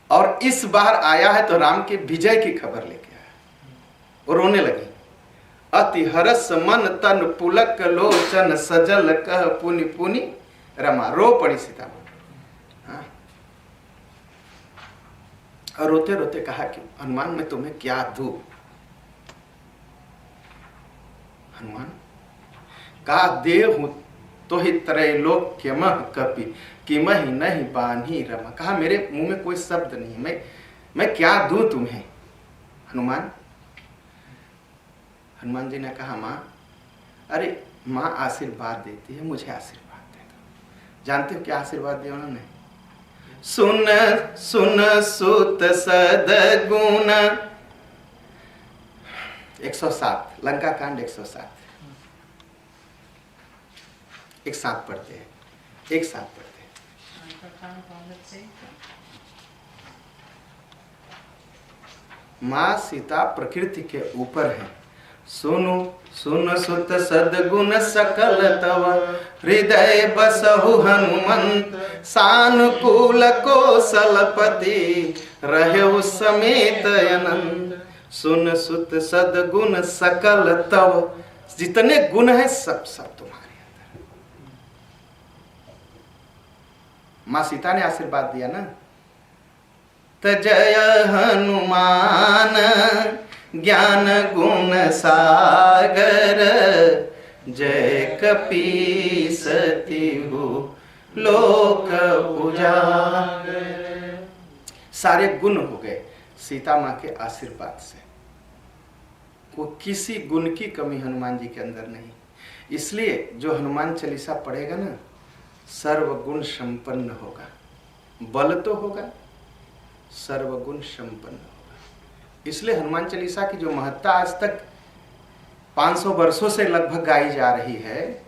S1: और इस बार आया है तो राम के विजय की खबर लेके आया। वो रोने लगी। अति हरस मन तन पुलक लोचन सजल कह पुनि पुनि रमा। रो पड़ी सीता माँ। और रोते रोते कहा कि हनुमान मैं तुम्हें क्या दूं? हनुमान का देहु तो ही त्रैलोक्य मह कपि किमहि नहीं बान्ही रमा। कहा मेरे मुंह में कोई शब्द नहीं, मैं क्या दूं तुम्हें? हनुमान जी ने कहा माँ, अरे माँ आशीर्वाद देती है, मुझे आशीर्वाद दे दो। जानते हो क्या आशीर्वाद दिया उन्होंने? सुन सुन सुत सदगुण 107, लंका कांड 107। एक साथ पढ़ते हैं, एक साथ पढ़ते हैं। माँ सीता प्रकृति के ऊपर है। सुनु सुन सुत सदगुण सकल तव, हृदय बसहु हनुमंत, सानुकूल कौशलपति रहु समेत अनंत। सुन सुत सदगुण सकल तव, जितने गुण है सब तुम्हारे अंदर। माँ सीता ने आशीर्वाद दिया ना, तजय हनुमान ज्ञान गुण सागर, जय कपीसति हो लोक उजागर। सारे गुण हो गए सीता माँ के आशीर्वाद से। वो किसी गुण की कमी हनुमान जी के अंदर नहीं। इसलिए जो हनुमान चालीसा पढ़ेगा ना, सर्वगुण संपन्न होगा। बल तो होगा, सर्वगुण संपन्न होगा। इसलिए हनुमान चालीसा की जो महत्ता आज तक 500 वर्षों से लगभग गाई जा रही है,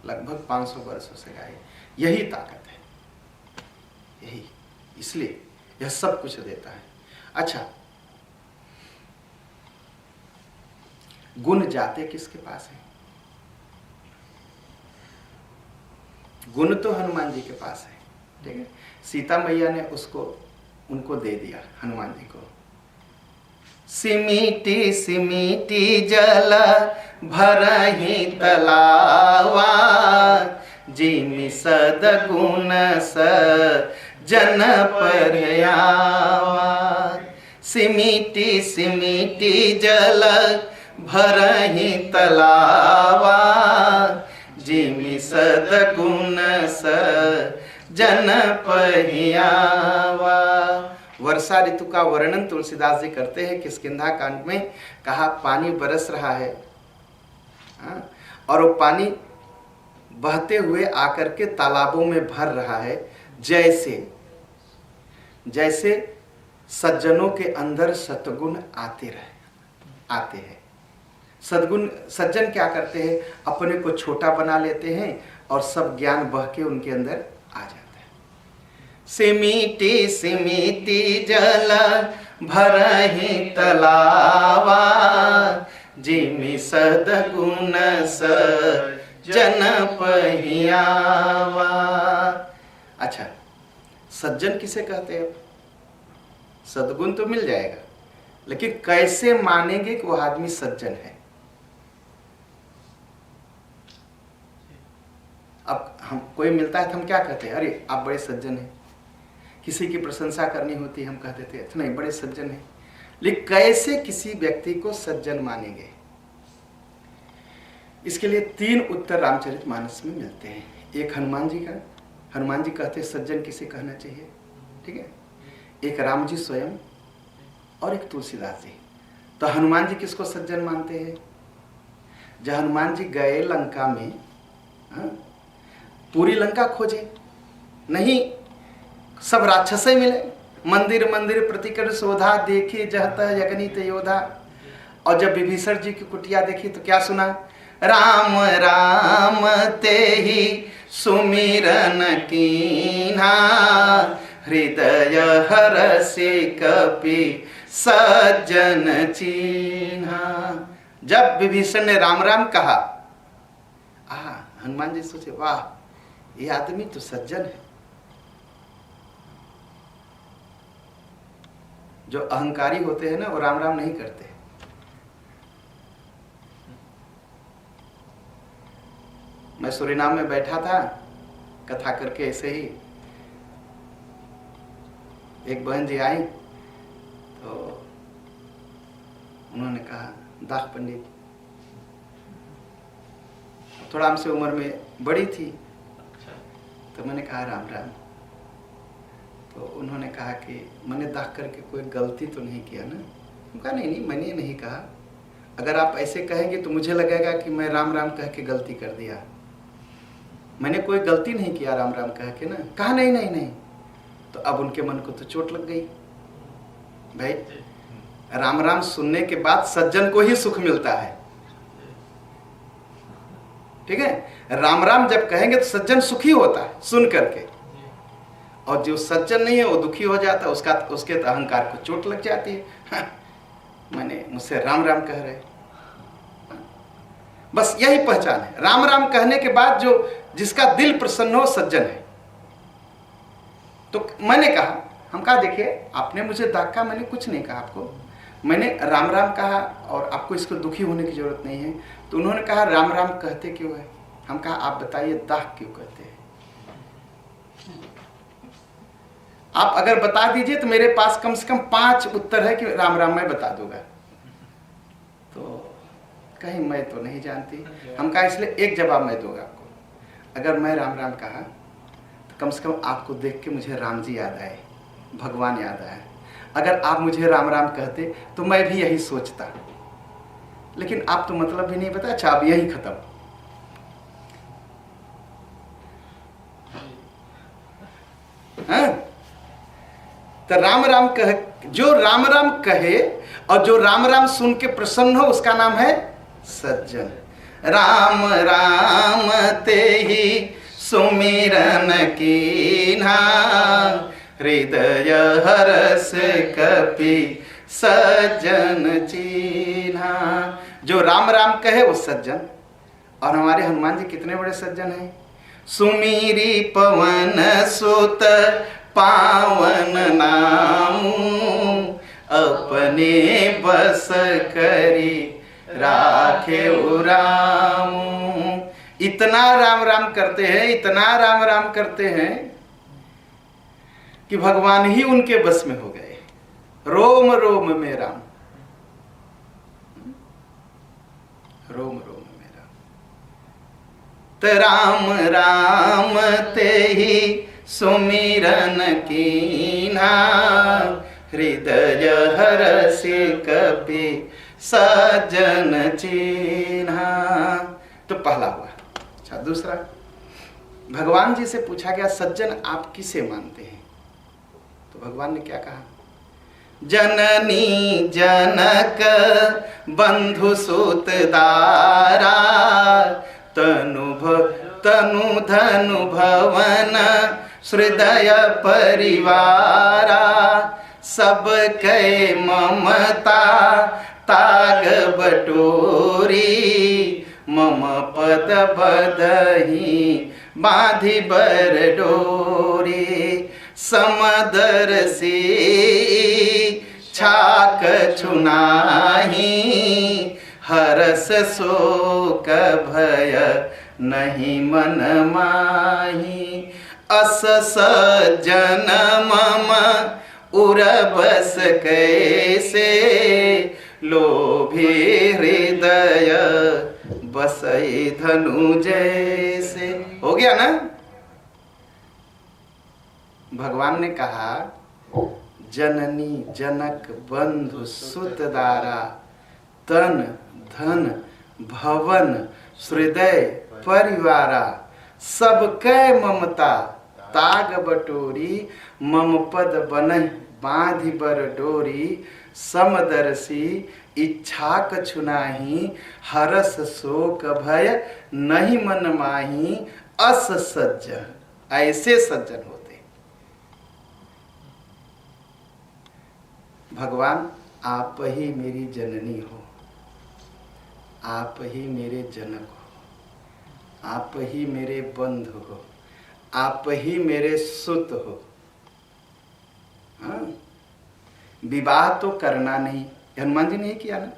S1: लगभग 500 वर्षों से गाई, यही ताकत है, यही। इसलिए यह सब कुछ देता है। अच्छा, गुण जाते किसके पास है? गुण तो हनुमान जी के पास है, ठीक है। सीता मैया ने उनको दे दिया हनुमान जी को। सिमीटी सिमीटी जल भरहि तलावा, जिमि सदगुण सजन पर्यावा। सिमीटी सिमीटी जल भरहि तलावा, जिमि सदगुण सजन जन पहियावा। वर्षा ऋतु का वर्णन तुलसीदास जी करते हैं किष्किंधा कांड में। कहा पानी बरस रहा है, और वो पानी बहते हुए आकर के तालाबों में भर रहा है, जैसे जैसे सज्जनों के अंदर सद्गुण आते हैं। सज्जन क्या करते हैं, अपने को छोटा बना लेते हैं और सब ज्ञान बह के उनके अंदर आ जाता है। सिमिटी सिमिटी जल भरहि तलावा, जिमि सद्गुण सज्जन पहियावा। अच्छा, सज्जन किसे कहते हैं? सद्गुण तो मिल जाएगा, लेकिन कैसे मानेंगे कि वह आदमी सज्जन है? अब हम कोई मिलता है तो हम क्या कहते हैं, अरे आप बड़े सज्जन हैं। किसी की प्रशंसा करनी होती है हम कहते थे अच्छा नहीं बड़े सज्जन हैं। लेकिन कैसे किसी व्यक्ति को सज्जन मानेंगे? इसके लिए 3 उत्तर रामचरितमानस में मिलते हैं। एक हनुमान जी का, हनुमान जी कहते हैं सज्जन किसे कहना चाहिए, ठीक है। एक राम जी स्वयं और एक तुलसीदास जी। तो हनुमान जी किसको सज्जन मानते हैं? जब हनुमान जी गए लंका में, पूरी लंका खोजे, नहीं सब राक्षस ही मिले। मंदिर मंदिर प्रतिकर शोधा, देखे जहत यज्ञनित योधा। और जब विभीषण जी की कुटिया देखी तो क्या सुना, राम राम ते ही सुमिरन कीन्हा, हृदय हरषि कपि सज्जन चीन्हा। जब विभीषण ने राम राम कहा, हनुमान जी सोचे वाह ये आदमी तो सज्जन है। जो अहंकारी होते हैं ना वो राम राम नहीं करते। मैं सूरीनाम में बैठा था कथा करके, ऐसे ही एक बहन जी आई तो उन्होंने कहा दाख पंडित, थोड़ा हमसे उम्र में बड़ी थी, तो मैंने कहा राम राम। तो उन्होंने कहा कि मैंने दाख करके कोई गलती तो नहीं किया ना? कहा नहीं मैंने नहीं कहा, अगर आप ऐसे कहेंगे तो मुझे लगेगा कि मैं राम राम कह के गलती कर दिया। मैंने कोई गलती नहीं किया राम राम कह के ना। कहा नहीं। तो अब उनके मन को तो चोट लग गई। भाई राम राम सुनने के बाद सज्जन को ही सुख मिलता है, ठीक है। राम राम जब कहेंगे तो सज्जन सुखी होता है सुन करके, और जो सज्जन नहीं है वो दुखी हो जाता है, उसके तो अहंकार को चोट लग जाती है। मैंने मुझसे राम राम कह रहे, बस यही पहचान है। राम राम कहने के बाद जो जिसका दिल प्रसन्न हो सज्जन है। तो मैंने कहा, हम कहा देखिए आपने मुझे दाग कहा, मैंने कुछ नहीं कहा आपको, मैंने राम राम कहा और आपको इसको दुखी होने की जरूरत नहीं है। तो उन्होंने कहा राम राम कहते क्यों है? हम कहा आप बताइए दाग क्यों कहते हैं? आप अगर बता दीजिए तो मेरे पास कम से कम 5 उत्तर है कि राम राम मैं बता दूंगा। तो कहीं मैं तो नहीं जानती। हम कहा इसलिए एक जवाब मैं दूंगा आपको, अगर मैं राम राम कहा तो कम से कम आपको देख के मुझे राम जी याद आए, भगवान याद आए। अगर आप मुझे राम राम कहते तो मैं भी यही सोचता, लेकिन आप तो मतलब भी नहीं पता। अच्छा अब यही खत्म। हाँ? तो राम राम कह, जो राम राम कहे और जो राम राम सुन के प्रसन्न हो उसका नाम है सज्जन। राम राम ते ही सुमिरन कीन्हा, हृदय हरष कपि सज्जन चीन्हा। जो राम राम कहे वो सज्जन। और हमारे हनुमान जी कितने बड़े सज्जन हैं। सुमीरी पवन सुत पावन नामू, अपने बस करी राखे रामू। इतना राम राम करते हैं, इतना राम राम करते हैं कि भगवान ही उनके बस में हो गए। रोम रोम में राम, रोम रोम में राम। तो राम राम ते ही सुमिरन कीन्हा, हृदय हरषि कपि सज्जन चिन्हा। तो पहला हुआ। अच्छा, दूसरा, भगवान जी से पूछा गया सज्जन आप किसे मानते हैं? तो भगवान ने क्या कहा? जननी जनक बंधु सुत दारा, तनु धनु भवन हृदय परिवारा, सब कै ममता ताग बटोरी, मम पद बदही बांधि बर डोरी, समदर्शी छाक छुनाही, हरस शोक भय नहीं मन माही, अस सज्जन मम उरबस कैसे, लोभी हृदय बसई धनु जैसे। हो गया ना? भगवान ने कहा जननी जनक बंधु सुत दारा, तन धन भवन हृदय परिवारा, सब कै ममता ताग बटोरी, मम पद बनहि बांधि बर डोरी, समदर्शी इच्छा कछुनाही, हरस शोक भय नहीं मन माही, अस सज्जन, ऐसे सज्जन होते। भगवान आप ही मेरी जननी हो, आप ही मेरे जनक हो, आप ही मेरे बंधु हो, आप ही मेरे सुत हो। हाँ? विवाह तो करना नहीं, हनुमान जी ने किया ना,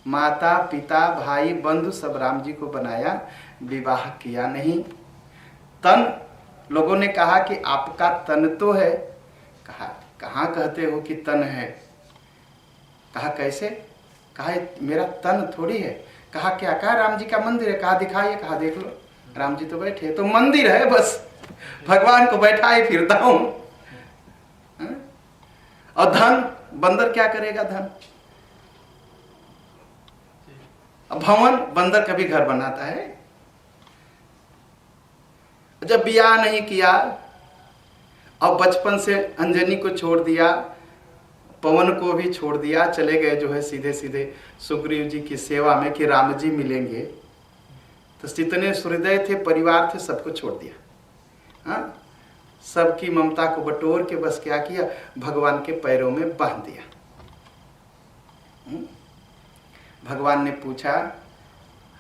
S1: माता पिता भाई बंधु सब राम जी को बनाया, विवाह किया नहीं। तन, लोगों ने कहा कि आपका तन तो है। कहा कहाँ कहते हो कि तन है? कहा कैसे? कहा मेरा तन थोड़ी है। कहा क्या? कहा राम जी का मंदिर है। कहा दिखाइए। कहा देख लो, राम जी तो बैठे, तो मंदिर है बस, भगवान को बैठाए फिरता हूं। और धन, बंदर क्या करेगा धन? भवन, बंदर कभी घर बनाता है? जब ब्याह नहीं किया और बचपन से अंजनी को छोड़ दिया, पवन को भी छोड़ दिया, चले गए जो है सीधे सीधे सुग्रीव जी की सेवा में कि राम जी मिलेंगे, तो जितने हृदय थे, परिवार थे, सबको छोड़ दिया। हाँ, सबकी ममता को बटोर के बस क्या किया? भगवान के पैरों में बांध दिया। भगवान ने पूछा,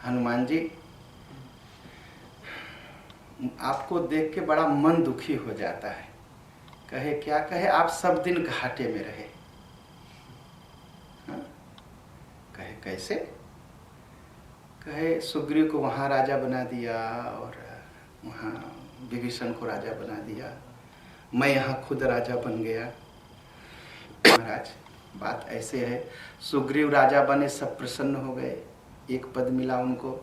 S1: हनुमान जी आपको देख के बड़ा मन दुखी हो जाता है। कहे क्या? कहे आप सब दिन घाटे में रहे। हाँ? कहे कैसे? कहे सुग्रीव को वहां राजा बना दिया और वहां विभीषण को राजा बना दिया, मैं यहाँ खुद राजा बन गया। महाराज बात ऐसे है, सुग्रीव राजा बने, सब प्रसन्न हो गए, एक पद मिला उनको।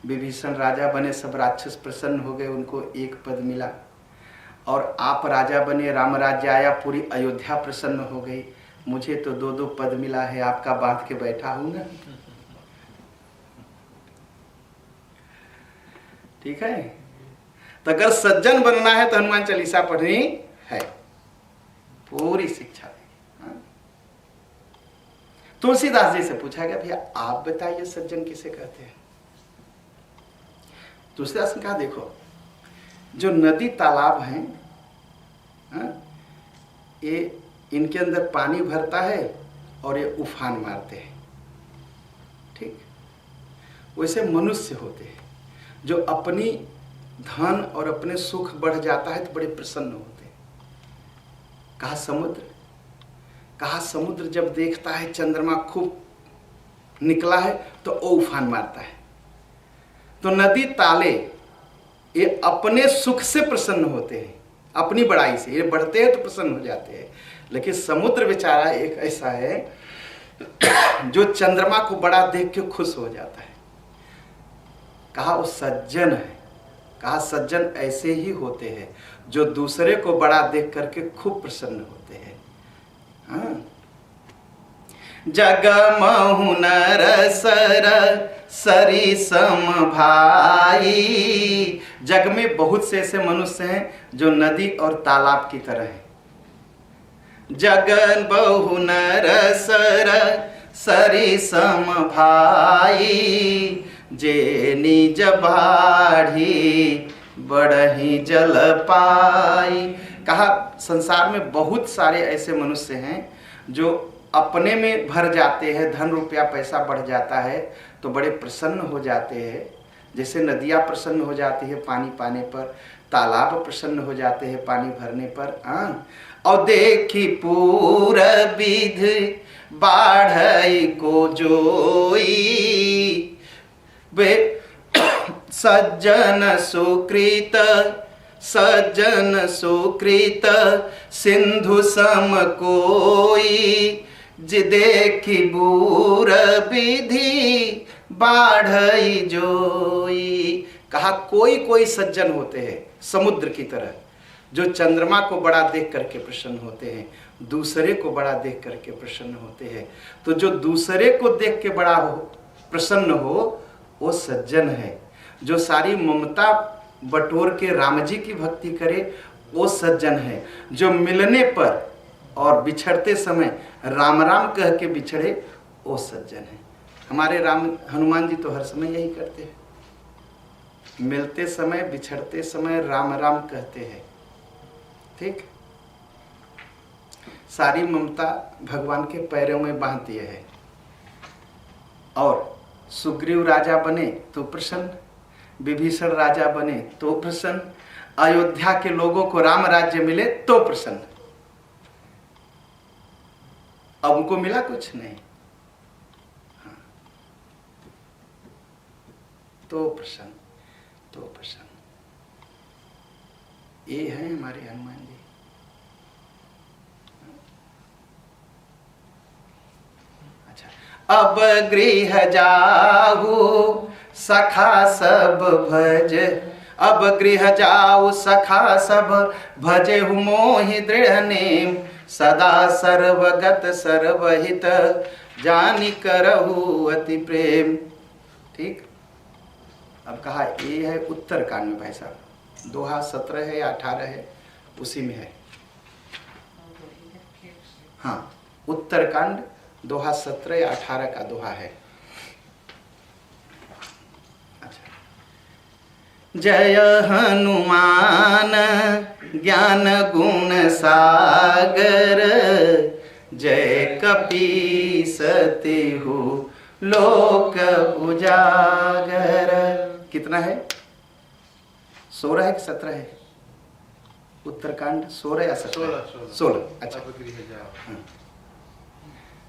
S1: विभीषण राजा बने, सब राक्षस प्रसन्न हो गए, उनको एक पद मिला। और आप राजा बने, राम राज्य आया, पूरी अयोध्या प्रसन्न हो गई, मुझे तो दो दो पद मिला है, आपका बांध के बैठा हूं ना। ठीक है? तो अगर सज्जन बनना है तो हनुमान चालीसा पढ़नी है, पूरी शिक्षा देगी। तुलसीदास जी से पूछा गया, भैया आप बताइए सज्जन किसे कहते हैं? तुलसीदास ने कहा, देखो जो नदी तालाब हैं, ये इनके अंदर पानी भरता है और ये उफान मारते हैं। ठीक, वैसे मनुष्य होते हैं जो अपनी धन और अपने सुख बढ़ जाता है तो बड़े प्रसन्न होते हैं। कहा समुद्र, कहा समुद्र जब देखता है चंद्रमा खूब निकला है तो वो उफान मारता है। तो नदी ताले ये अपने सुख से प्रसन्न होते हैं, अपनी बड़ाई से, ये बढ़ते हैं तो प्रसन्न हो जाते हैं। लेकिन समुद्र बेचारा एक ऐसा है जो चंद्रमा को बड़ा देख के खुश हो जाता है। कहा वो सज्जन है। कहा सज्जन ऐसे ही होते हैं जो दूसरे को बड़ा देख करके खूब प्रसन्न होते हैं। हाँ, जगमहु नर सर सरी सम भाई। जग में बहुत से ऐसे मनुष्य हैं जो नदी और तालाब की तरह हैं। जगन बहु नर सर सरी सम भाई, जे निज बाढ़ी बढ़ही जल पाई। कहा संसार में बहुत सारे ऐसे मनुष्य हैं जो अपने में भर जाते हैं, धन रुपया पैसा बढ़ जाता है तो बड़े प्रसन्न हो जाते हैं। जैसे नदियाँ प्रसन्न हो जाती है पानी पाने पर, तालाब प्रसन्न हो जाते हैं पानी भरने पर। और देखी पूरब विधि बाढ़ई को जोई, वे सज्जन सुकृत सिंधु सम कोई, जे देखी बूर विधि बाढ़ई जोई। कहा कोई कोई सज्जन होते हैं समुद्र की तरह, जो चंद्रमा को बड़ा देख करके प्रसन्न होते हैं, दूसरे को बड़ा देख करके प्रसन्न होते हैं। तो जो दूसरे को देख के बड़ा हो प्रसन्न हो वो सज्जन है। जो सारी ममता बटोर के राम जी की भक्ति करे वो सज्जन है। जो मिलने पर और बिछड़ते समय राम राम कह के बिछड़े वो सज्जन है। हमारे राम हनुमान जी तो हर समय यही करते हैं, मिलते समय बिछड़ते समय राम राम कहते हैं। ठीक, सारी ममता भगवान के पैरों में बांध दिए है। और सुग्रीव राजा बने तो प्रसन्न, विभीषण राजा बने तो प्रसन्न, अयोध्या के लोगों को राम राज्य मिले तो प्रसन्न। अब उनको मिला कुछ नहीं, हाँ, तो प्रसन्न, तो प्रसन्न। ये है हमारे हनुमान जी। अच्छा, अब गृह जाहु सखा सब भज, अब गृह जाऊ सखा सब भजे हु मोहि दृढ़ नेम, सदा सर्वगत सर्वहित जानि करहु अति प्रेम। ठीक, अब कहा ये है उत्तर कांड में भाई साहब, दोहा 17 है या 18 है, उसी में है। हाँ, उत्तरकांड दोहा 17 या 18 का दोहा है। अच्छा, जय हनुमान ज्ञान गुण सागर, जय कपीस तिहु लोक उजागर। कितना है? 16 है कि 17 है? उत्तरकांड 16 या 17? 16। अच्छा,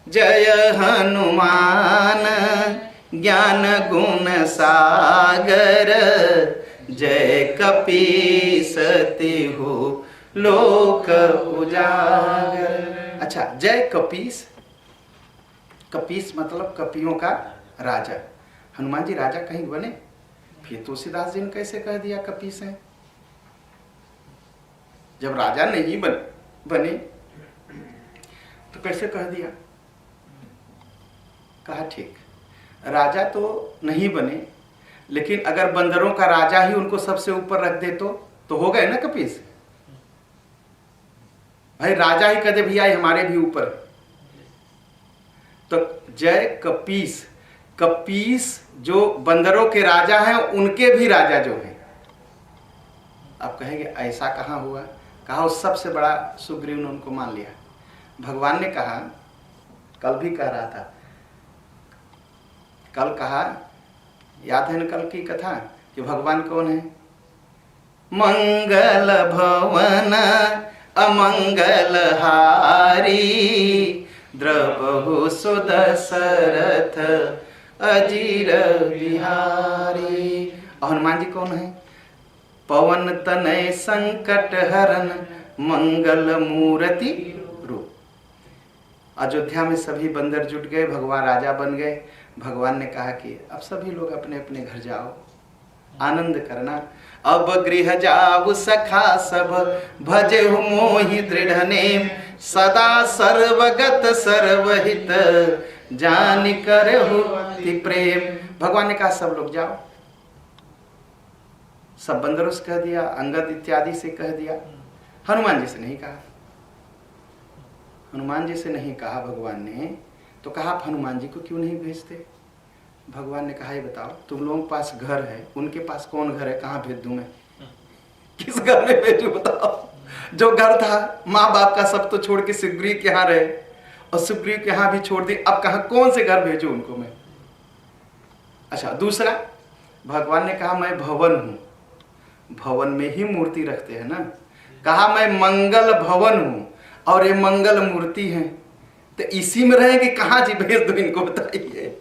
S1: जय हनुमान ज्ञान गुण सागर, जय कपीस तिहु लोक उजागर। अच्छा, जय कपीस, कपीस मतलब कपियों का राजा। हनुमान जी राजा कहीं बने? फिर तुलसीदास जी ने कैसे कह दिया कपीस है? जब राजा नहीं बने तो कैसे कह दिया? कहा ठीक, राजा तो नहीं बने, लेकिन अगर बंदरों का राजा ही उनको सबसे ऊपर रख दे तो हो गए ना कपीस। भाई राजा ही कदे भैया हमारे भी ऊपर, तो जय कपीस, कपीस जो बंदरों के राजा हैं उनके भी राजा जो हैं। आप कहेंगे ऐसा कहाँ हुआ? कहा उस सबसे बड़ा सुग्रीव ने उनको मान लिया। भगवान ने कहा, कल भी कह रहा था, कल कहा, याद है ना कल की कथा कि भगवान कौन है? मंगल भवन अमंगल हारी, द्रवहु सुदशरथ अजीर बिहारी। और हनुमान जी कौन है? पवन तनय संकट हरन मंगल मूर्ति रूप। अयोध्या में सभी बंदर जुट गए, भगवान राजा बन गए। भगवान ने कहा कि अब सभी लोग अपने अपने घर जाओ, आनंद करना। अब गृह जाऊ सखा सब भजेहु मोहि दृढ़ नेम, सदा सर्वगत सर्वहित जान करहु ति प्रेम। भगवान ने कहा सब लोग जाओ, सब बंदरों से कह दिया, अंगद इत्यादि से कह दिया, हनुमान जी से नहीं कहा। हनुमान जी से नहीं कहा भगवान ने, तो कहा आप हनुमान जी को क्यों नहीं भेजते? भगवान ने कहा ये बताओ, तुम लोगों के पास घर है, उनके पास कौन घर है, कहाँ भेज दूं मैं? किस घर में भेजूं बताओ? जो घर था माँ बाप का सब तो छोड़ के सुग्रीव के यहाँ रहे, और सुग्रीव के यहाँ भी छोड़ दी, अब कहाँ कौन से घर भेजूं उनको मैं? अच्छा, दूसरा भगवान ने कहा मैं भवन हूं, भवन में ही मूर्ति रखते हैं ना। कहा मैं मंगल भवन हूं और ये मंगल मूर्ति है, तो इसी में रहेंगे, कहां जी भेज दो इनको बताइए।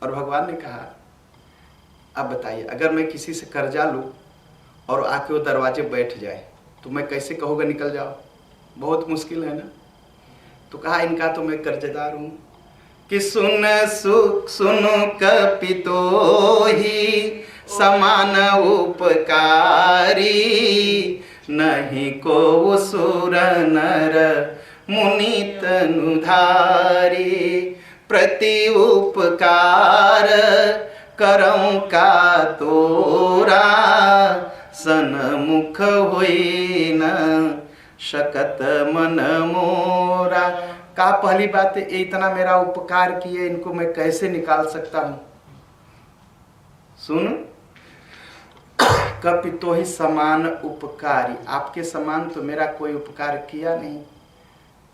S1: और भगवान ने कहा अब बताइए, अगर मैं किसी से कर्जा लूं और आके वो दरवाजे बैठ जाए तो मैं कैसे कहूँगा निकल जाओ? बहुत मुश्किल है ना। तो कहा इनका तो मैं कर्जदार हूं कि सुन सुख सुनो कपितो ही समान उपकारी, नहीं को सुर नर मुनि तनुधारी, प्रति उपकार करऊं का तोरा, सन्मुख होई न शकत मन मोरा। कहा पहली बात है इतना मेरा उपकार किए, इनको मैं कैसे निकाल सकता हूं? सुन, कपितो ही समान उपकारी, आपके समान तो मेरा कोई उपकार किया नहीं।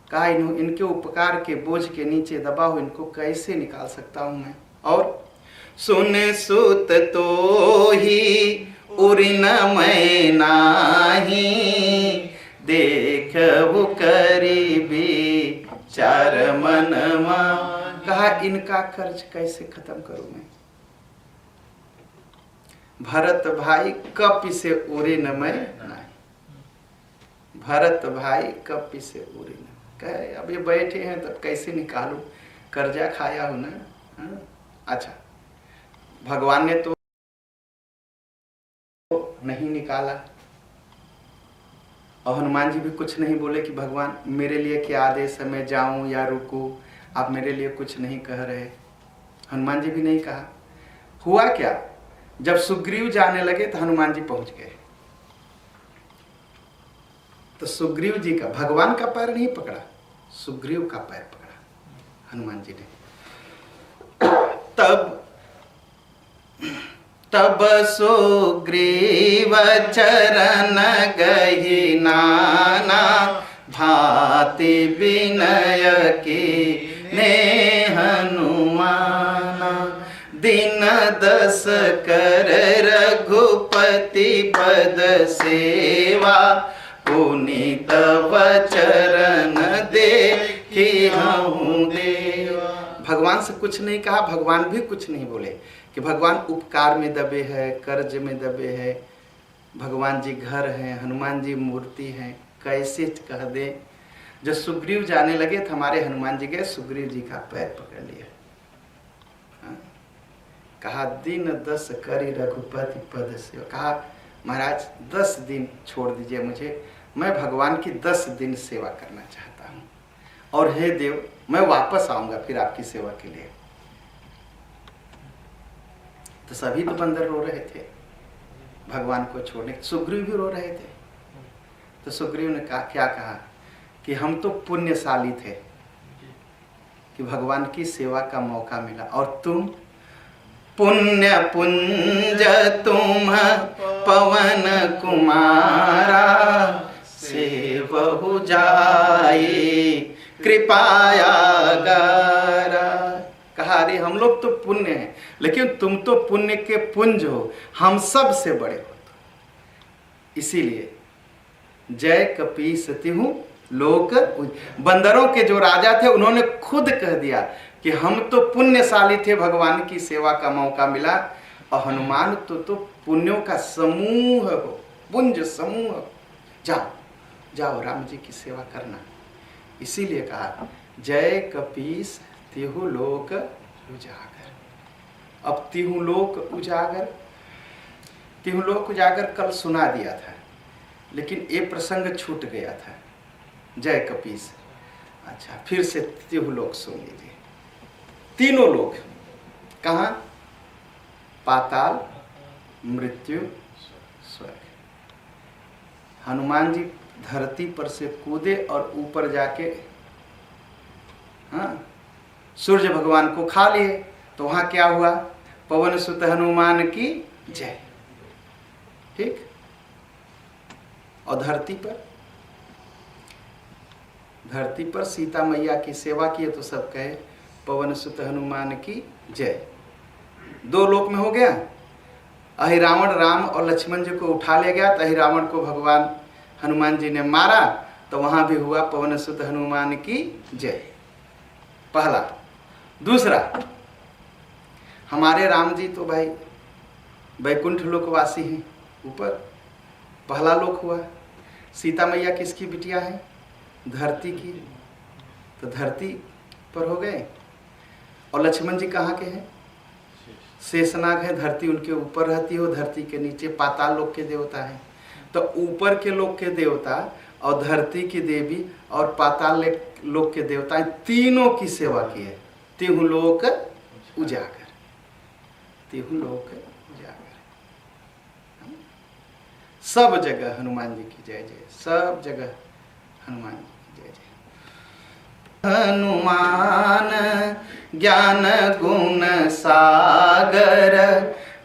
S1: कहा इनके उपकार के बोझ के नीचे दबा हो, इनको कैसे निकाल सकता हूं मैं? और सुन सुत तो ही उरिन मैं नाही, देख वो करीबी चार मन मा। कहा इनका कर्ज कैसे खत्म करूं मैं? भरत भाई कपि से उरे न मैं नहीं, भरत भाई कपि से उरे न। कहे अब ये बैठे हैं तब कैसे निकालूं, कर्जा खाया हूं ना। अच्छा, भगवान ने तो नहीं निकाला और हनुमान जी भी कुछ नहीं बोले कि भगवान मेरे लिए क्या आदेश है, मैं जाऊं या रुकूं, आप मेरे लिए कुछ नहीं कह रहे। हनुमान जी भी नहीं कहा। हुआ क्या, जब सुग्रीव जाने लगे तो हनुमान जी पहुंच गए। तो सुग्रीव जी का, भगवान का पैर नहीं पकड़ा, सुग्रीव का पैर पकड़ा हनुमान जी ने। तब सुग्रीव चरण गहि नाना, भाति विनय की ने हनुमाना। दिन 10 कर रघुपति पद सेवा, पुनीत चरण देखी हूँ देवा। भगवान से कुछ नहीं कहा, भगवान भी कुछ नहीं बोले कि भगवान उपकार में दबे है, कर्ज में दबे है, भगवान जी घर हैं, हनुमान जी मूर्ति हैं, कैसे कह दे। जब सुग्रीव जाने लगे तो हमारे हनुमान जी गए, सुग्रीव जी का पैर पकड़ लिया। कहा दिन 10 करी रघुपति पद से। कहा महाराज 10 दिन छोड़ दीजिए मुझे, मैं भगवान की 10 दिन सेवा करना चाहता हूँ, और हे देव मैं वापस आऊंगा फिर आपकी सेवा के लिए। तो सभी तो बंदर रो रहे थे भगवान को छोड़ने, सुग्रीव भी रो रहे थे। तो सुग्रीव ने कहा, क्या कहा कि हम तो पुण्यशाली थे कि भगवान की सेवा का मौका मिला, और तुम पुण्य पुंज तुम पवन कुमारा, से बहु जाए कृपाया गारा। कहा अरे हम लोग तो पुण्य हैं, लेकिन तुम तो पुण्य के पुंज हो, हम सब से बड़े हो। इसीलिए जय कपीस तिहु लोक। बंदरों के जो राजा थे उन्होंने खुद कह दिया कि हम तो पुण्यशाली थे, भगवान की सेवा का मौका मिला, और हनुमान तो पुण्यों का समूह हो, पुंज समूह हो। जाओ जाओ राम जी की सेवा करना। इसीलिए कहा जय कपीस तिहु लोक उजागर। अब तिहुलोक उजागर कल सुना दिया था, लेकिन ये प्रसंग छूट गया था। जय कपीस। अच्छा, फिर से तिहुलोक सुन लीजिए। तीनों लोक कहाँ? पाताल, मृत्यु, स्वर्ग। हनुमान जी धरती पर से कूदे और ऊपर जाके सूर्य भगवान को खा लिए। तो वहां क्या हुआ? पवन सुत हनुमान की जय। ठीक। और धरती पर सीता मैया की सेवा किए तो सब कहे पवन सुत हनुमान की जय। दो लोक में हो गया। अहिरावण राम और लक्ष्मण जी को उठा ले गया, तो अहिरावण को भगवान हनुमान जी ने मारा, तो वहां भी हुआ पवन सुत हनुमान की जय। पहला। दूसरा, हमारे राम जी तो भाई वैकुंठ लोकवासी हैं, ऊपर पहला लोक हुआ। सीता मैया किसकी बिटिया है? धरती की, तो धरती पर हो गए। और लक्ष्मण जी कहाँ के हैं? शेषनाग है, धरती उनके ऊपर रहती है, धरती के नीचे पाताल लोक के देवता है। तो ऊपर के लोक के देवता और धरती की देवी और पाताल लोक के देवता, तीनों की सेवा की है। तिहुलोक उजागर, तिहुलोक उजागर। सब जगह हनुमान जी की जय जय, सब जगह हनुमान जी की जय जय। हनुमान ज्ञान गुण सागर,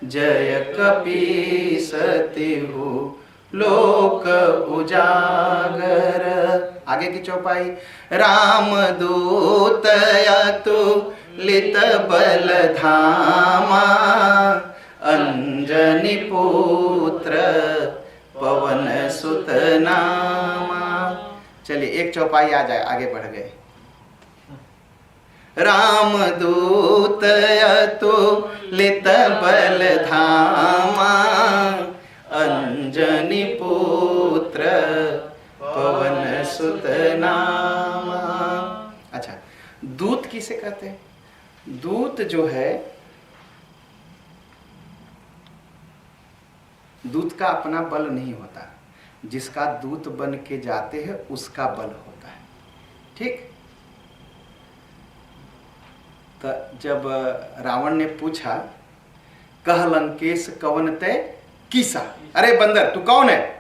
S1: जय कपीस तिहु लोक उजागर। आगे की चौपाई। राम दूत अतुलित बल धामा, अंजनी पुत्र पवन सुत नामा। चलिए एक चौपाई आ जाए, आगे बढ़ गए। राम दूत अतुलित बल धामा, अंजनी पुत्र पवन सुत नामा। अच्छा, दूत किसे कहते हैं? दूत जो है, दूत का अपना बल नहीं होता, जिसका दूत बन के जाते हैं उसका बल होता है। ठीक। तो जब रावण ने पूछा कह लंकेश कवन तय किसा, अरे बंदर तू कौन है?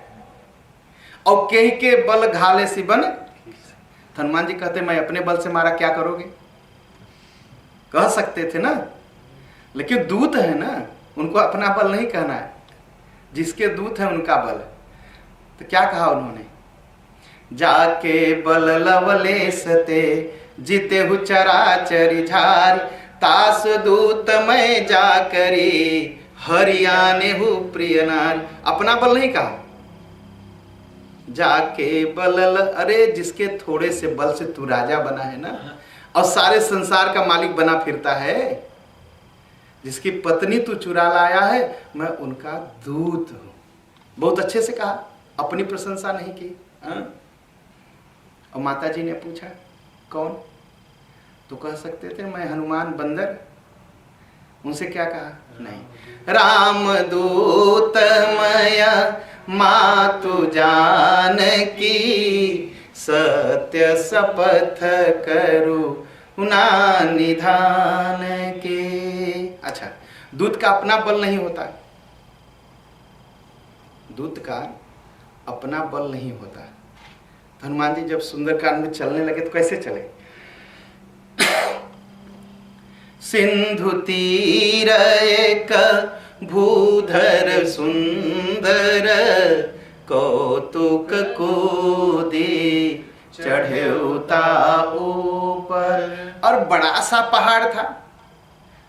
S1: और कही के बल घाले सी बन। हनुमान जी कहते मैं अपने बल से मारा, क्या करोगे? कह सकते थे ना, लेकिन दूत है ना, उनको अपना बल नहीं कहना है, जिसके दूत है उनका बल। तो क्या कहा उन्होंने? जाके बल लवलेशते जीते हु चराचरि झारी, तास दूत मैं जाकरी हरियाणे हु प्रिय नारी। अपना बल नहीं कहा, जाके बल अरे जिसके थोड़े से बल से तू राजा बना है ना, और सारे संसार का मालिक बना फिरता है, जिसकी पत्नी तू चुरा लाया है, मैं उनका दूत हूं। बहुत अच्छे से कहा, अपनी प्रशंसा नहीं की। और माता जी ने पूछा कौन? तो कह सकते थे मैं हनुमान बंदर। उनसे क्या कहा? नहीं। राम दूत मया मातु जान की, सत्य शपथ करू ना निधान के। अच्छा, दूत का अपना बल नहीं होता, दूत का अपना बल नहीं होता। तो हनुमान जी जब सुंदरकांड में चलने लगे तो कैसे चले? सिंधु तीर एक भूधर सुंदर, कौतुक कूदी चढ़े उता ऊपर। और बड़ा सा पहाड़ था,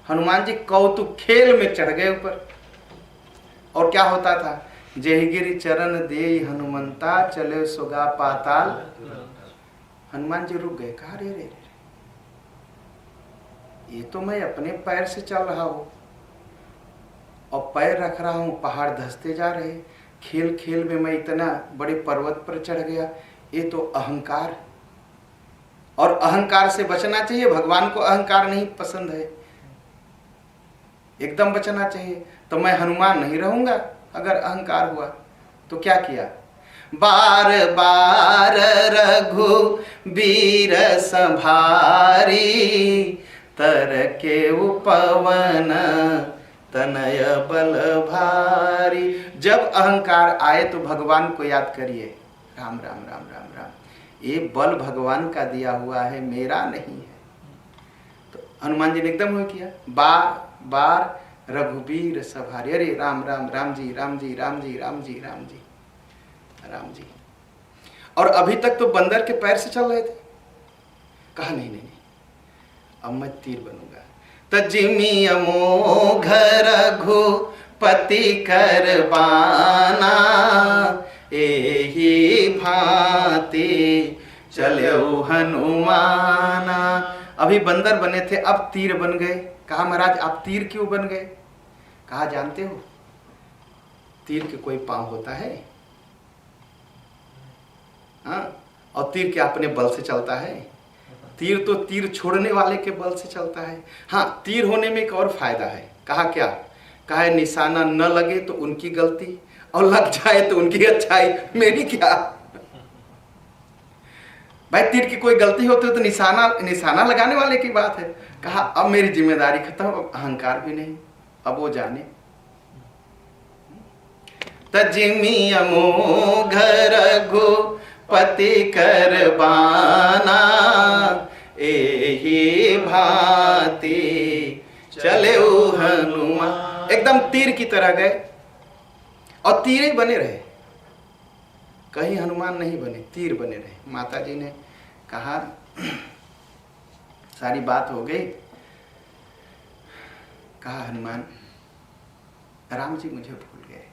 S1: हनुमान जी कौतुक खेल में चढ़ गए ऊपर। और क्या होता था? जयगिरि चरण दे हनुमंता, चले सुगा पाताल। हनुमान जी रुक गए, कहा रे रे ये तो मैं अपने पैर से चल रहा हूं और पैर रख रहा हूं, पहाड़ धंसते जा रहे, खेल खेल में मैं इतना बड़े पर्वत पर चढ़ गया। ये तो अहंकार, और अहंकार से बचना चाहिए। भगवान को अहंकार नहीं पसंद है। एकदम बचना चाहिए। तो मैं हनुमान नहीं रहूंगा अगर अहंकार हुआ। तो क्या किया, बार बार रघुबीर संभारी, तर के उपवन तनय बल भारी। जब अहंकार आए तो भगवान को याद करिए, राम राम राम राम राम, ये बल भगवान का दिया हुआ है, मेरा नहीं है। तो हनुमान जी ने एकदम वो किया, बार बार रघुबीर सभारी, अरे राम राम, राम जी राम जी राम जी राम जी राम जी राम जी। और अभी तक तो बंदर के पैर से चल रहे थे। कहा नहीं नहीं नहीं, अब मैं तीर बनूंगा। तजिमी अमोघ रघुपति कर बाना, एही भांति चलो हनुमाना। अभी बंदर बने थे, अब तीर बन गए। कहा महाराज आप तीर क्यों बन गए? कहा जानते हो, तीर के कोई पांव होता है? हाँ, और तीर क्या अपने बल से चलता है? तीर तो तीर छोड़ने वाले के बल से चलता है। हाँ, तीर होने में एक और फायदा है। कहा क्या? कहा है निशाना न लगे तो उनकी गलती, और लग जाए तो उनकी अच्छाई, मेरी क्या। भाई तीर की कोई गलती होती है तो निशाना लगाने वाले की बात है। कहा अब मेरी जिम्मेदारी खत्म, अब अहंकार भी नहीं, अब वो जाने। तजिमी अमोघ रघुपति कर बाना, एही भांति चले हनुमान। एकदम तीर की तरह गए और तीर ही बने रहे, कहीं हनुमान नहीं बने, तीर बने रहे। माता जी ने कहा सारी बात हो गई। कहा हनुमान, राम जी मुझे भूल गए।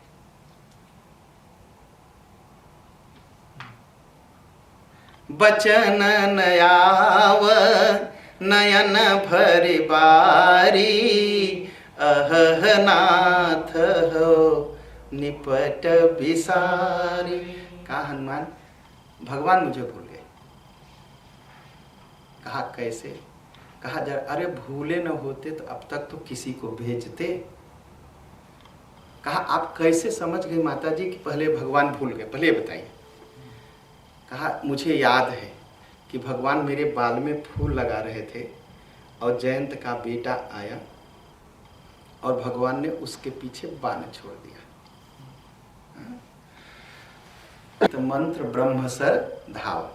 S1: बचन नयाव नयन भरि बारी, अहह नाथ हो निपट बिसारी। कहा हनुमान भगवान मुझे भूल गए। कहा कैसे? कहा जरा, अरे भूले न होते तो अब तक तो किसी को भेजते। कहा आप कैसे समझ गए माता जी कि पहले भगवान भूल गए? पहले बताइए। कहा मुझे याद है कि भगवान मेरे बाल में फूल लगा रहे थे और जयंत का बेटा आया और भगवान ने उसके पीछे बाण छोड़ दिया। तो मंत्र ब्रह्म सर धाव।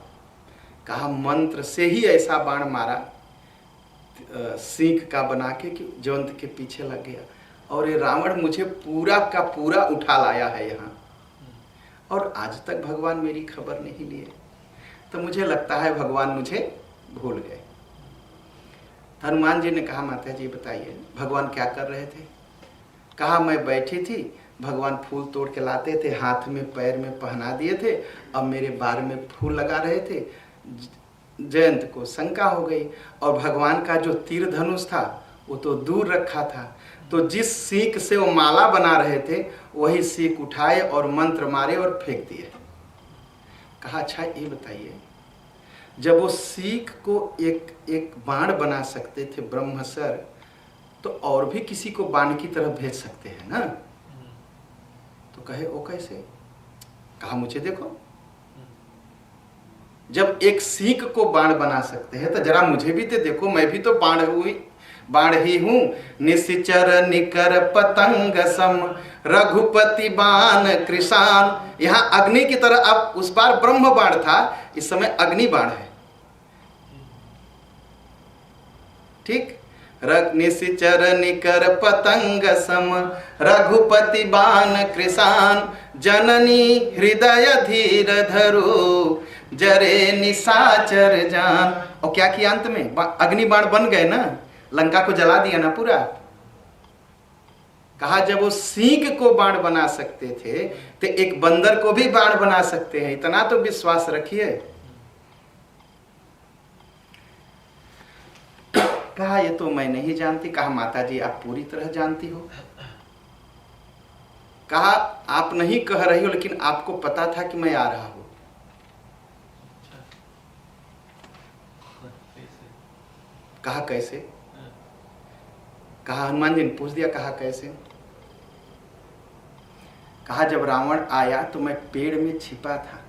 S1: कहा मंत्र से ही ऐसा बाण मारा सीख का बना के कि जयंत के पीछे लग गया, और ये रावण मुझे पूरा का पूरा उठा लाया है यहाँ, और आज तक भगवान मेरी खबर नहीं लिए। तो मुझे लगता है भगवान मुझे भूल गए। हनुमान जी ने कहा माता जी बताइए भगवान क्या कर रहे थे? कहा मैं बैठी थी, भगवान फूल तोड़ के लाते थे, हाथ में पैर में पहना दिए थे, अब मेरे बार में फूल लगा रहे थे। जयंत को शंका हो गई, और भगवान का जो तीर धनुष था वो तो दूर रखा था, तो जिस सीख से वो माला बना रहे थे वही सीख उठाए और मंत्र मारे और फेंक दिए। कहा अच्छा ये बताइए, जब वो सीख को एक एक बाण बना सकते थे ब्रह्म सर, तो और भी किसी को बाण की तरह भेज सकते हैं ना? तो कहे वो कैसे? कहा मुझे देखो, जब एक सीख को बाण बना सकते हैं तो जरा मुझे भी तो देखो, मैं भी तो बाण ही हूं। निशिचर निकर पतंग सम रघुपति बाण कृषान। यहाँ अग्नि की तरह, अब उस बार ब्रह्म बाण था, इस समय अग्नि बाण है। ठीक, निशिचर निकर पतंग सम रघुपति बाण कृषान, जननी हृदय धीर धरो जरे निशाचर जान। और क्या किया अंत में? अग्नि बाण बन गए ना, लंका को जला दिया ना पूरा। कहा जब वो सींग को बाण बना सकते थे तो एक बंदर को भी बाण बना सकते हैं, इतना तो विश्वास रखिए। कहा ये तो मैं नहीं जानती। कहा माता जी आप पूरी तरह जानती हो। कहा आप नहीं कह रही हो, लेकिन आपको पता था कि मैं आ रहा हूं। कहा कैसे? कहा, हनुमान जी ने पूछ दिया, कहा कैसे? कहा जब रावण आया तो मैं पेड़ में छिपा था,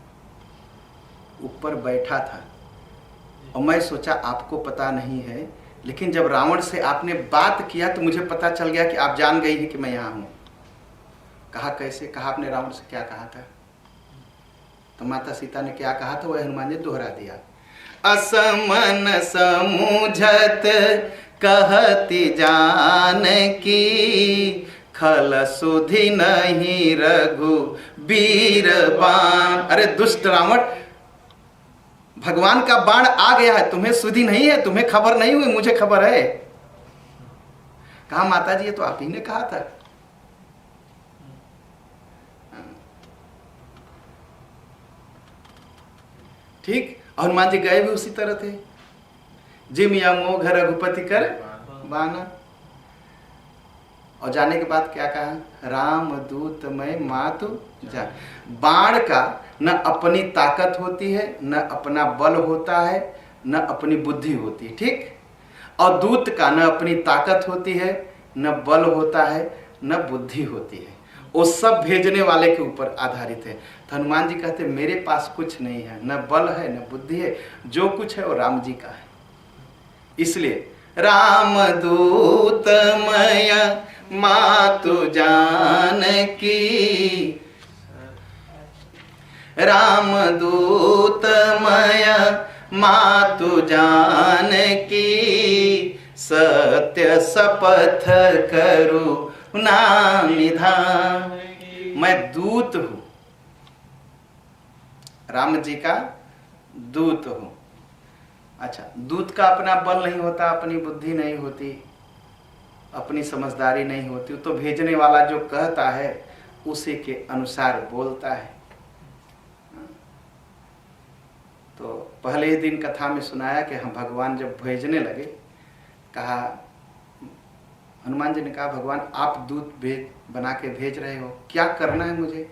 S1: ऊपर बैठा था, और मैं सोचा आपको पता नहीं है, लेकिन जब रावण से आपने बात किया तो मुझे पता चल गया कि आप जान गई हैं कि मैं यहाँ हूँ। कहा कैसे? कहा आपने रावण से क्या कहा था? तो माता सीता ने क्या कहा था वह हनुमान जी दोहरा दिया। असमन समूझत कहती जानकी, खल सुधि नहीं रघु बीर बाण। अरे दुष्ट रावण, भगवान का बाण आ गया है, तुम्हें सुधि नहीं है, तुम्हें खबर नहीं हुई, मुझे खबर है। कहा माता जी ये तो आप ही ने कहा था। ठीक, हनुमान जी गए भी उसी तरह थे। जिम या मोघ रघुपति कर बाना। और जाने के बाद क्या कहा? राम दूत मैं मातु जा। बाण का न अपनी ताकत होती है, न अपना बल होता है, न अपनी बुद्धि होती है। ठीक, और दूत का न अपनी ताकत होती है, न बल होता है, न बुद्धि होती है। वो सब भेजने वाले के ऊपर आधारित है। तो हनुमान जी कहते मेरे पास कुछ नहीं है, न बल है न बुद्धि है, जो कुछ है वो राम जी का है। इसलिए राम दूत मय मातु जानकी, राम दूत मय मातु जानकी, सत्य शपथ करू नामिधान। मैं दूत हूं, राम जी का दूत हूं। अच्छा, दूत का अपना बल नहीं होता, अपनी बुद्धि नहीं होती, अपनी समझदारी नहीं होती, तो भेजने वाला जो कहता है उसी के अनुसार बोलता है। तो पहले ही दिन कथा में सुनाया कि हम भगवान जब भेजने लगे, कहा हनुमान जी ने कहा भगवान आप दूत बना के भेज रहे हो, क्या करना है मुझे?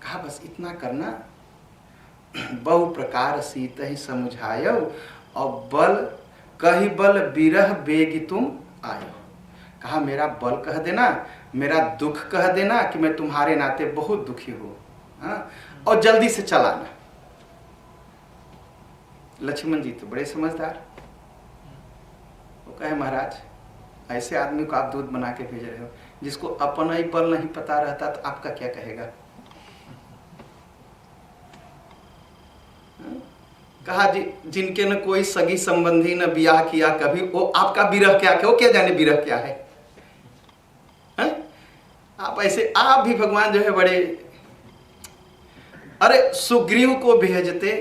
S1: कहा बस इतना करना, बहु प्रकार सीत ही समुझायो, और बल कही बल बिरह बेगी तुम आयो। कहा मेरा बल कह देना, मेरा दुख कह देना कि मैं तुम्हारे नाते बहुत दुखी हूँ, और जल्दी से चलाना। लक्ष्मण जी तो बड़े समझदार, वो कहे महाराज ऐसे आदमी को आप दूत बना के भेज रहे हो, जिसको अपना ही बल नहीं पता रहता, तो आपका क्या कहेगा? कहा जी जिनके न कोई सगी संबंधी न ब्याह किया कभी, वो आपका विरह क्या, वो क्या जाने विरह क्या है? आप ऐसे, आप भी भगवान जो है बड़े। अरे सुग्रीव को भेजते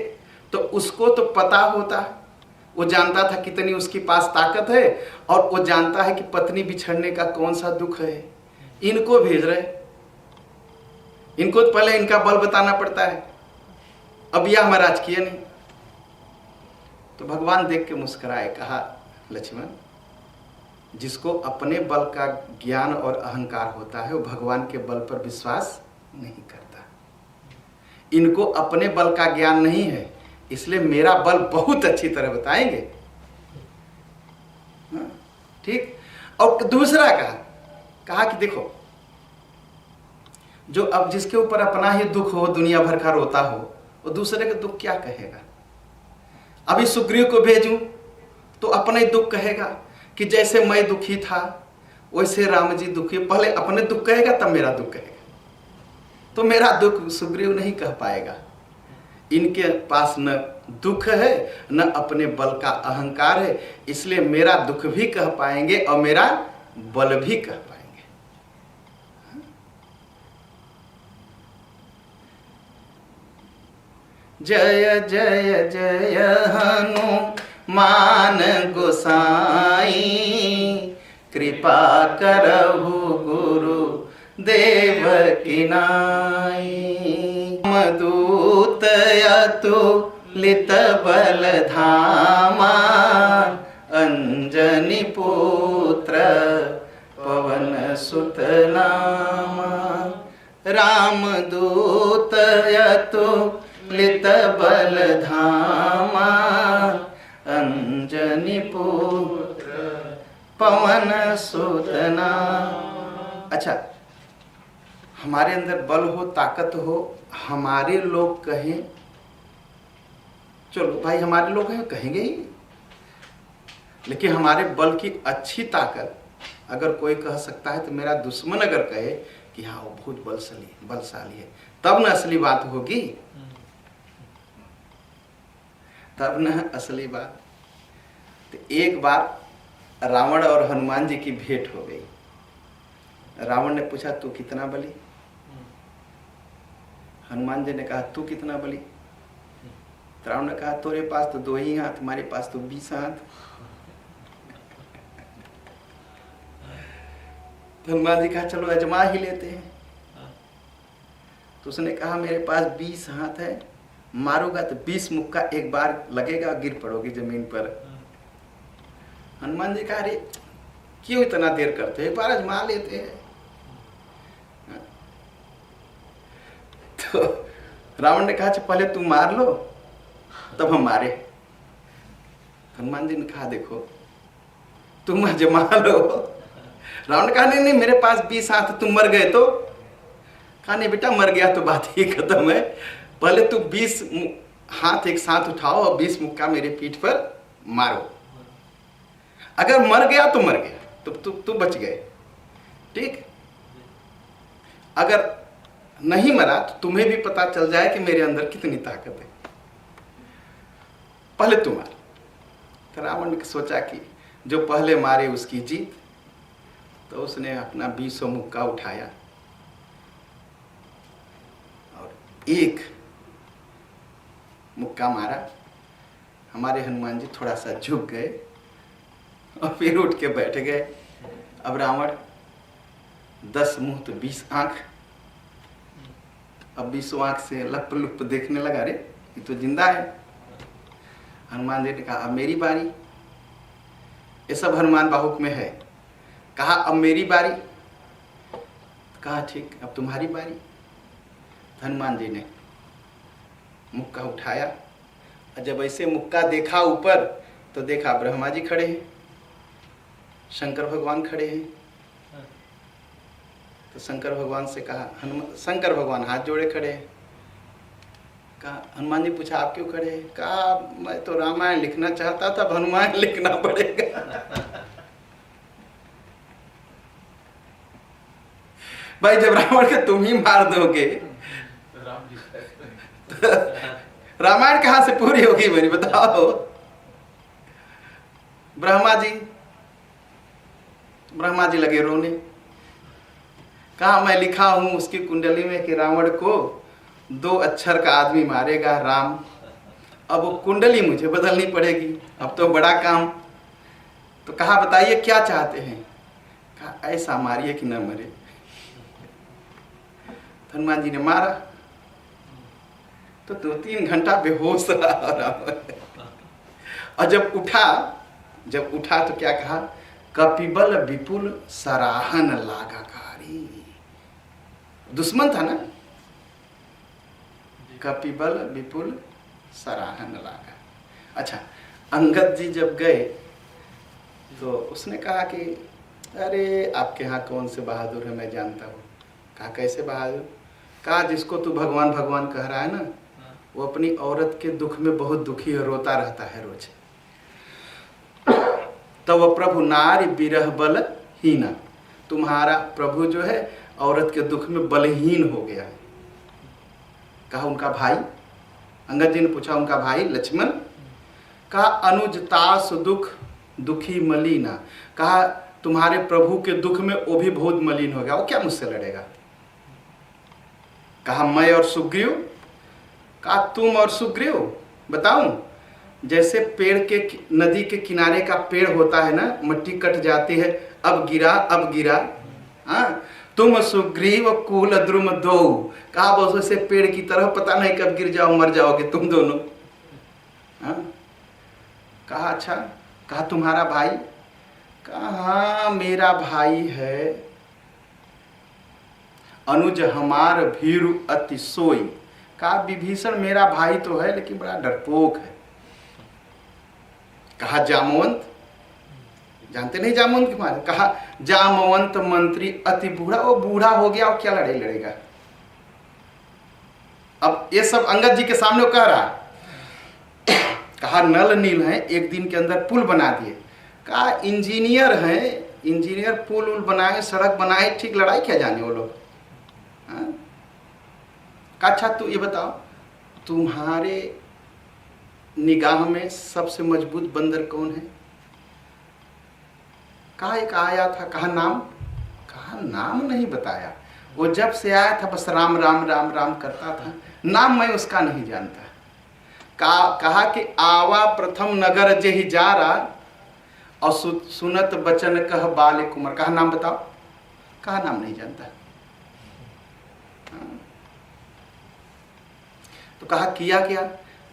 S1: तो उसको तो पता होता, वो जानता था कितनी उसके पास ताकत है, और वो जानता है कि पत्नी बिछड़ने का कौन सा दुख है। इनको भेज रहे, इनको तो पहले इनका बल बताना पड़ता है। अब यह महाराज किए नहीं, तो भगवान देख के मुस्कुराए, कहा लक्ष्मण जिसको अपने बल का ज्ञान और अहंकार होता है वो भगवान के बल पर विश्वास नहीं करता। इनको अपने बल का ज्ञान नहीं है, इसलिए मेरा बल बहुत अच्छी तरह बताएंगे। ठीक, और दूसरा कहा कि देखो जो अब जिसके ऊपर अपना ही दुख हो, दुनिया भर का रोता हो, वो दूसरे का दुख क्या कहेगा? अभी सुग्रीव को भेजूं तो अपना ही दुख कहेगा कि जैसे मैं दुखी था वैसे राम जी दुखी। पहले अपने दुख कहेगा तब मेरा दुख कहेगा, तो मेरा दुख सुग्रीव नहीं कह पाएगा। इनके पास न दुख है न अपने बल का अहंकार है, इसलिए मेरा दुख भी कह पाएंगे और मेरा बल भी कह पाएंगे। जय जय जय हनुमान गोसाई, कृपा करहु गुरु देव की नाई। दूत अतुलित बल धामा, अंजनी पुत्र पवन सुत नामा। राम दूत अतुलित बल धामा, अंजनी पुत्र पवन सुतना। अच्छा, हमारे अंदर बल हो, ताकत हो, हमारे लोग कहें, चलो भाई हमारे लोग हैं कहेंगे ही, लेकिन हमारे बल की अच्छी ताकत अगर कोई कह सकता है तो मेरा दुश्मन अगर कहे कि हाँ वो बहुत बलशाली है, तब न असली बात होगी, तब न असली बात। तो एक बार रावण और हनुमान जी की भेंट हो गई। रावण ने पूछा तू कितना बली? हनुमान जी ने कहा तू कितना बली? रावण ने कहा तेरे पास तो 2 ही हाथ, हमारे पास तो 20 हाथ। हनुमान जी कहा चलो अजमा ही लेते हैं। तो उसने कहा मेरे पास 20 हाथ है, मारूंगा तो 20 मुक्का एक बार लगेगा, गिर पड़ोगी जमीन पर। हनुमान जी कहा अरे क्यों इतना देर करते हैं, एक बार अजमा लेते हैं। तो रावण ने कहा पहले तुम मार लो तब हम मारे। हनुमान जी ने कहा देखो तुम अजमा लो। रावण ने कहा नहीं मेरे पास 20 हाथ, तुम मर गए तो? कहा नहीं बेटा मर गया तो बात ही खत्म है, पहले तुम 20 हाथ एक साथ उठाओ और 20 मुक्का मेरे पीठ पर मारो। अगर मर गया तो मर गया, तो बच गए, ठीक। अगर नहीं मरा तो तुम्हें भी पता चल जाए कि मेरे अंदर कितनी ताकत है, पहले तुम मार। तो रावण ने सोचा कि जो पहले मारे उसकी जीत, तो उसने अपना 20 मुक्का उठाया और एक मुक्का मारा। हमारे हनुमान जी थोड़ा सा झुक गए और फिर उठ के बैठ गए। अब रावण 10 मुंह तो 20 आंख, अब 20 आंख से लप लुप देखने लगा, रे ये तो जिंदा है। हनुमान जी ने कहा अब मेरी बारी। ये सब हनुमान बाहुक में है। कहा अब मेरी बारी। कहा ठीक अब तुम्हारी बारी। हनुमान जी ने मुक्का उठाया और जब ऐसे मुक्का देखा ऊपर तो देखा ब्रह्मा जी खड़े हैं, शंकर भगवान खड़े हैं। तो शंकर भगवान से कहा, शंकर भगवान हाथ जोड़े खड़े हैं। कहा हनुमान जी पूछा आप क्यों खड़े हैं? कहा मैं तो रामायण लिखना चाहता था, अब हनुमान लिखना पड़ेगा। भाई जब रावण के तुम ही मार दोगे तो रामायण कहां से पूरी होगी मेरी बताओ। ब्रह्मा जी लगे रोने। कहा मैं लिखा हूं उसकी कुंडली में कि रावण को 2 अक्षर का आदमी मारेगा राम। अब वो कुंडली मुझे बदलनी पड़ेगी, अब तो बड़ा काम। तो कहा बताइए क्या चाहते हैं? कहा ऐसा मारिए कि न मरे। हनुमान जी ने मारा तो 2-3 घंटा बेहोश रहा। और जब उठा तो क्या कहा? कपिबल विपुल सराहन लागाकारी। दुश्मन था ना, कपिबल विपुल सराहन लागा। अच्छा, अंगद जी जब गए तो उसने कहा कि अरे आपके यहाँ कौन से बहादुर है मैं जानता हूँ। कहा कैसे बहादुर? कहा जिसको तू भगवान भगवान कह रहा है ना, वो अपनी औरत के दुख में बहुत दुखी है, रोता रहता है रोज। तो वह प्रभु नारी विरह बल हीना, तुम्हारा प्रभु जो है औरत के दुख में बलहीन हो गया है। कहा उनका भाई? अंगद जी ने पूछा उनका भाई लक्ष्मण? कहा अनुजतास दुख दुखी मलिना। कहा तुम्हारे प्रभु के दुख में वो भी बहुत मलिन हो गया, वो क्या मुझसे लड़ेगा? कहा मैं और सुग्रीव? कहा तुम और सुग्रीव? बताऊं, जैसे पेड़ के नदी के किनारे का पेड़ होता है ना, मिट्टी कट जाती है, अब गिरा। हाँ, तुम सुग्रीव कुल द्रुम दो। कहा बस वैसे पेड़ की तरह, पता नहीं कब गिर जाओ मर जाओगे तुम दोनों। हाँ? कहा अच्छा। कहा तुम्हारा भाई? कहा हाँ मेरा भाई है। अनुज हमार भीरु अति सोई। कहा विभीषण मेरा भाई तो है लेकिन बड़ा डरपोक है। कहा जामवंत? जानते नहीं जामवंत के महाराज, कहा जामवंत मंत्री अति बूढ़ा, वो बूढ़ा हो गया और क्या लड़ाई लड़ेगा। अब ये सब अंगद जी के सामने वो कह रहा, कहा नल नील है, एक दिन के अंदर पुल बना दिए। कहा इंजीनियर हैं, इंजीनियर पुल उल बनाए, सड़क बनाए, ठीक, लड़ाई क्या जाने वो लोग। कहा अच्छा तू ये बताओ, तुम्हारे निगाह में सबसे मजबूत बंदर कौन है। कहा एक आया था, कहा नाम, कहा नाम नहीं बताया, वो जब से आया था बस राम राम राम राम करता था, नाम मैं उसका नहीं जानता। कहा कि आवा प्रथम नगर जेहि जारा और सुनत बचन कह बाले कुमार। कहा नाम बताओ, कहा नाम नहीं जानता। तो कहा किया क्या,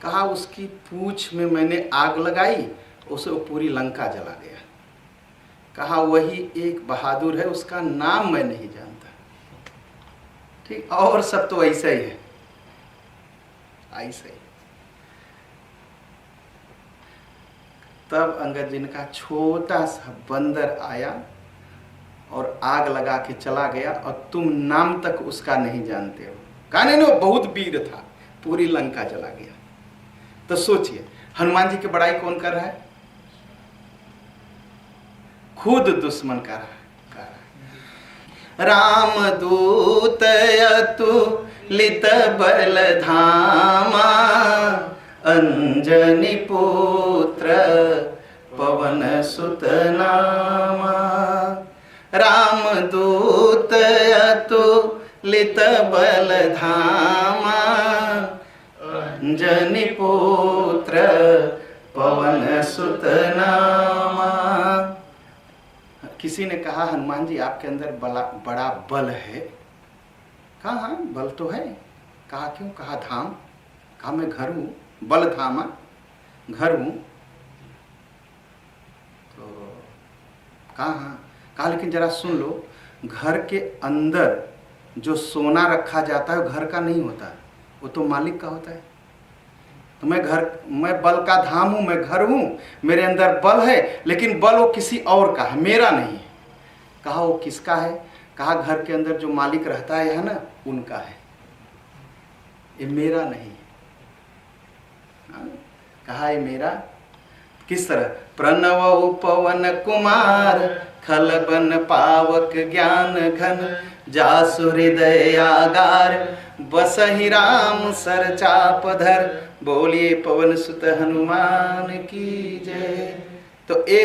S1: कहा उसकी पूंछ में मैंने आग लगाई, उसे वो पूरी लंका जला गया। कहा वही एक बहादुर है, उसका नाम मैं नहीं जानता। ठीक, और सब तो ऐसा ही है, ऐसा ही। तब अंगद जी ने कहा छोटा सा बंदर आया और आग लगा के चला गया और तुम नाम तक उसका नहीं जानते हो। कहा नहीं, वो बहुत वीर था, पूरी लंका जला गया। तो सोचिए हनुमान जी की बड़ाई कौन कर रहा है, खुद दुश्मन कर रहा है। राम दूत अतुलित बल धामा, अंजनी पुत्र पवन सुत नामा। राम दूत अतुलित बल धामा, अंजनी पुत्र पवन सुत नामा। किसी ने कहा हनुमान जी आपके अंदर बड़ा बल है। कहा हाँ बल तो है। कहा क्यों, कहा धाम, कहा मैं घर हूँ, बल धामा, घर हूँ। तो कहा हाँ, कहा लेकिन जरा सुन लो, घर के अंदर जो सोना रखा जाता है घर का नहीं होता, वो तो मालिक का होता है। तो मैं बल का धाम हूँ, मैं घर हूँ, मेरे अंदर बल है, लेकिन बल वो किसी और का है, मेरा नहीं है। कहा वो किसका है, कहा घर के अंदर जो मालिक रहता है ना, उनका है, ये मेरा नहीं है। कहा ये मेरा किस तरह, प्रणव पवन कुमार खलबन पावक ज्ञान घन, जासु हृदय आगार बसहि राम सर चाप धर। बोलिए पवन सुत हनुमान की जय। तो ए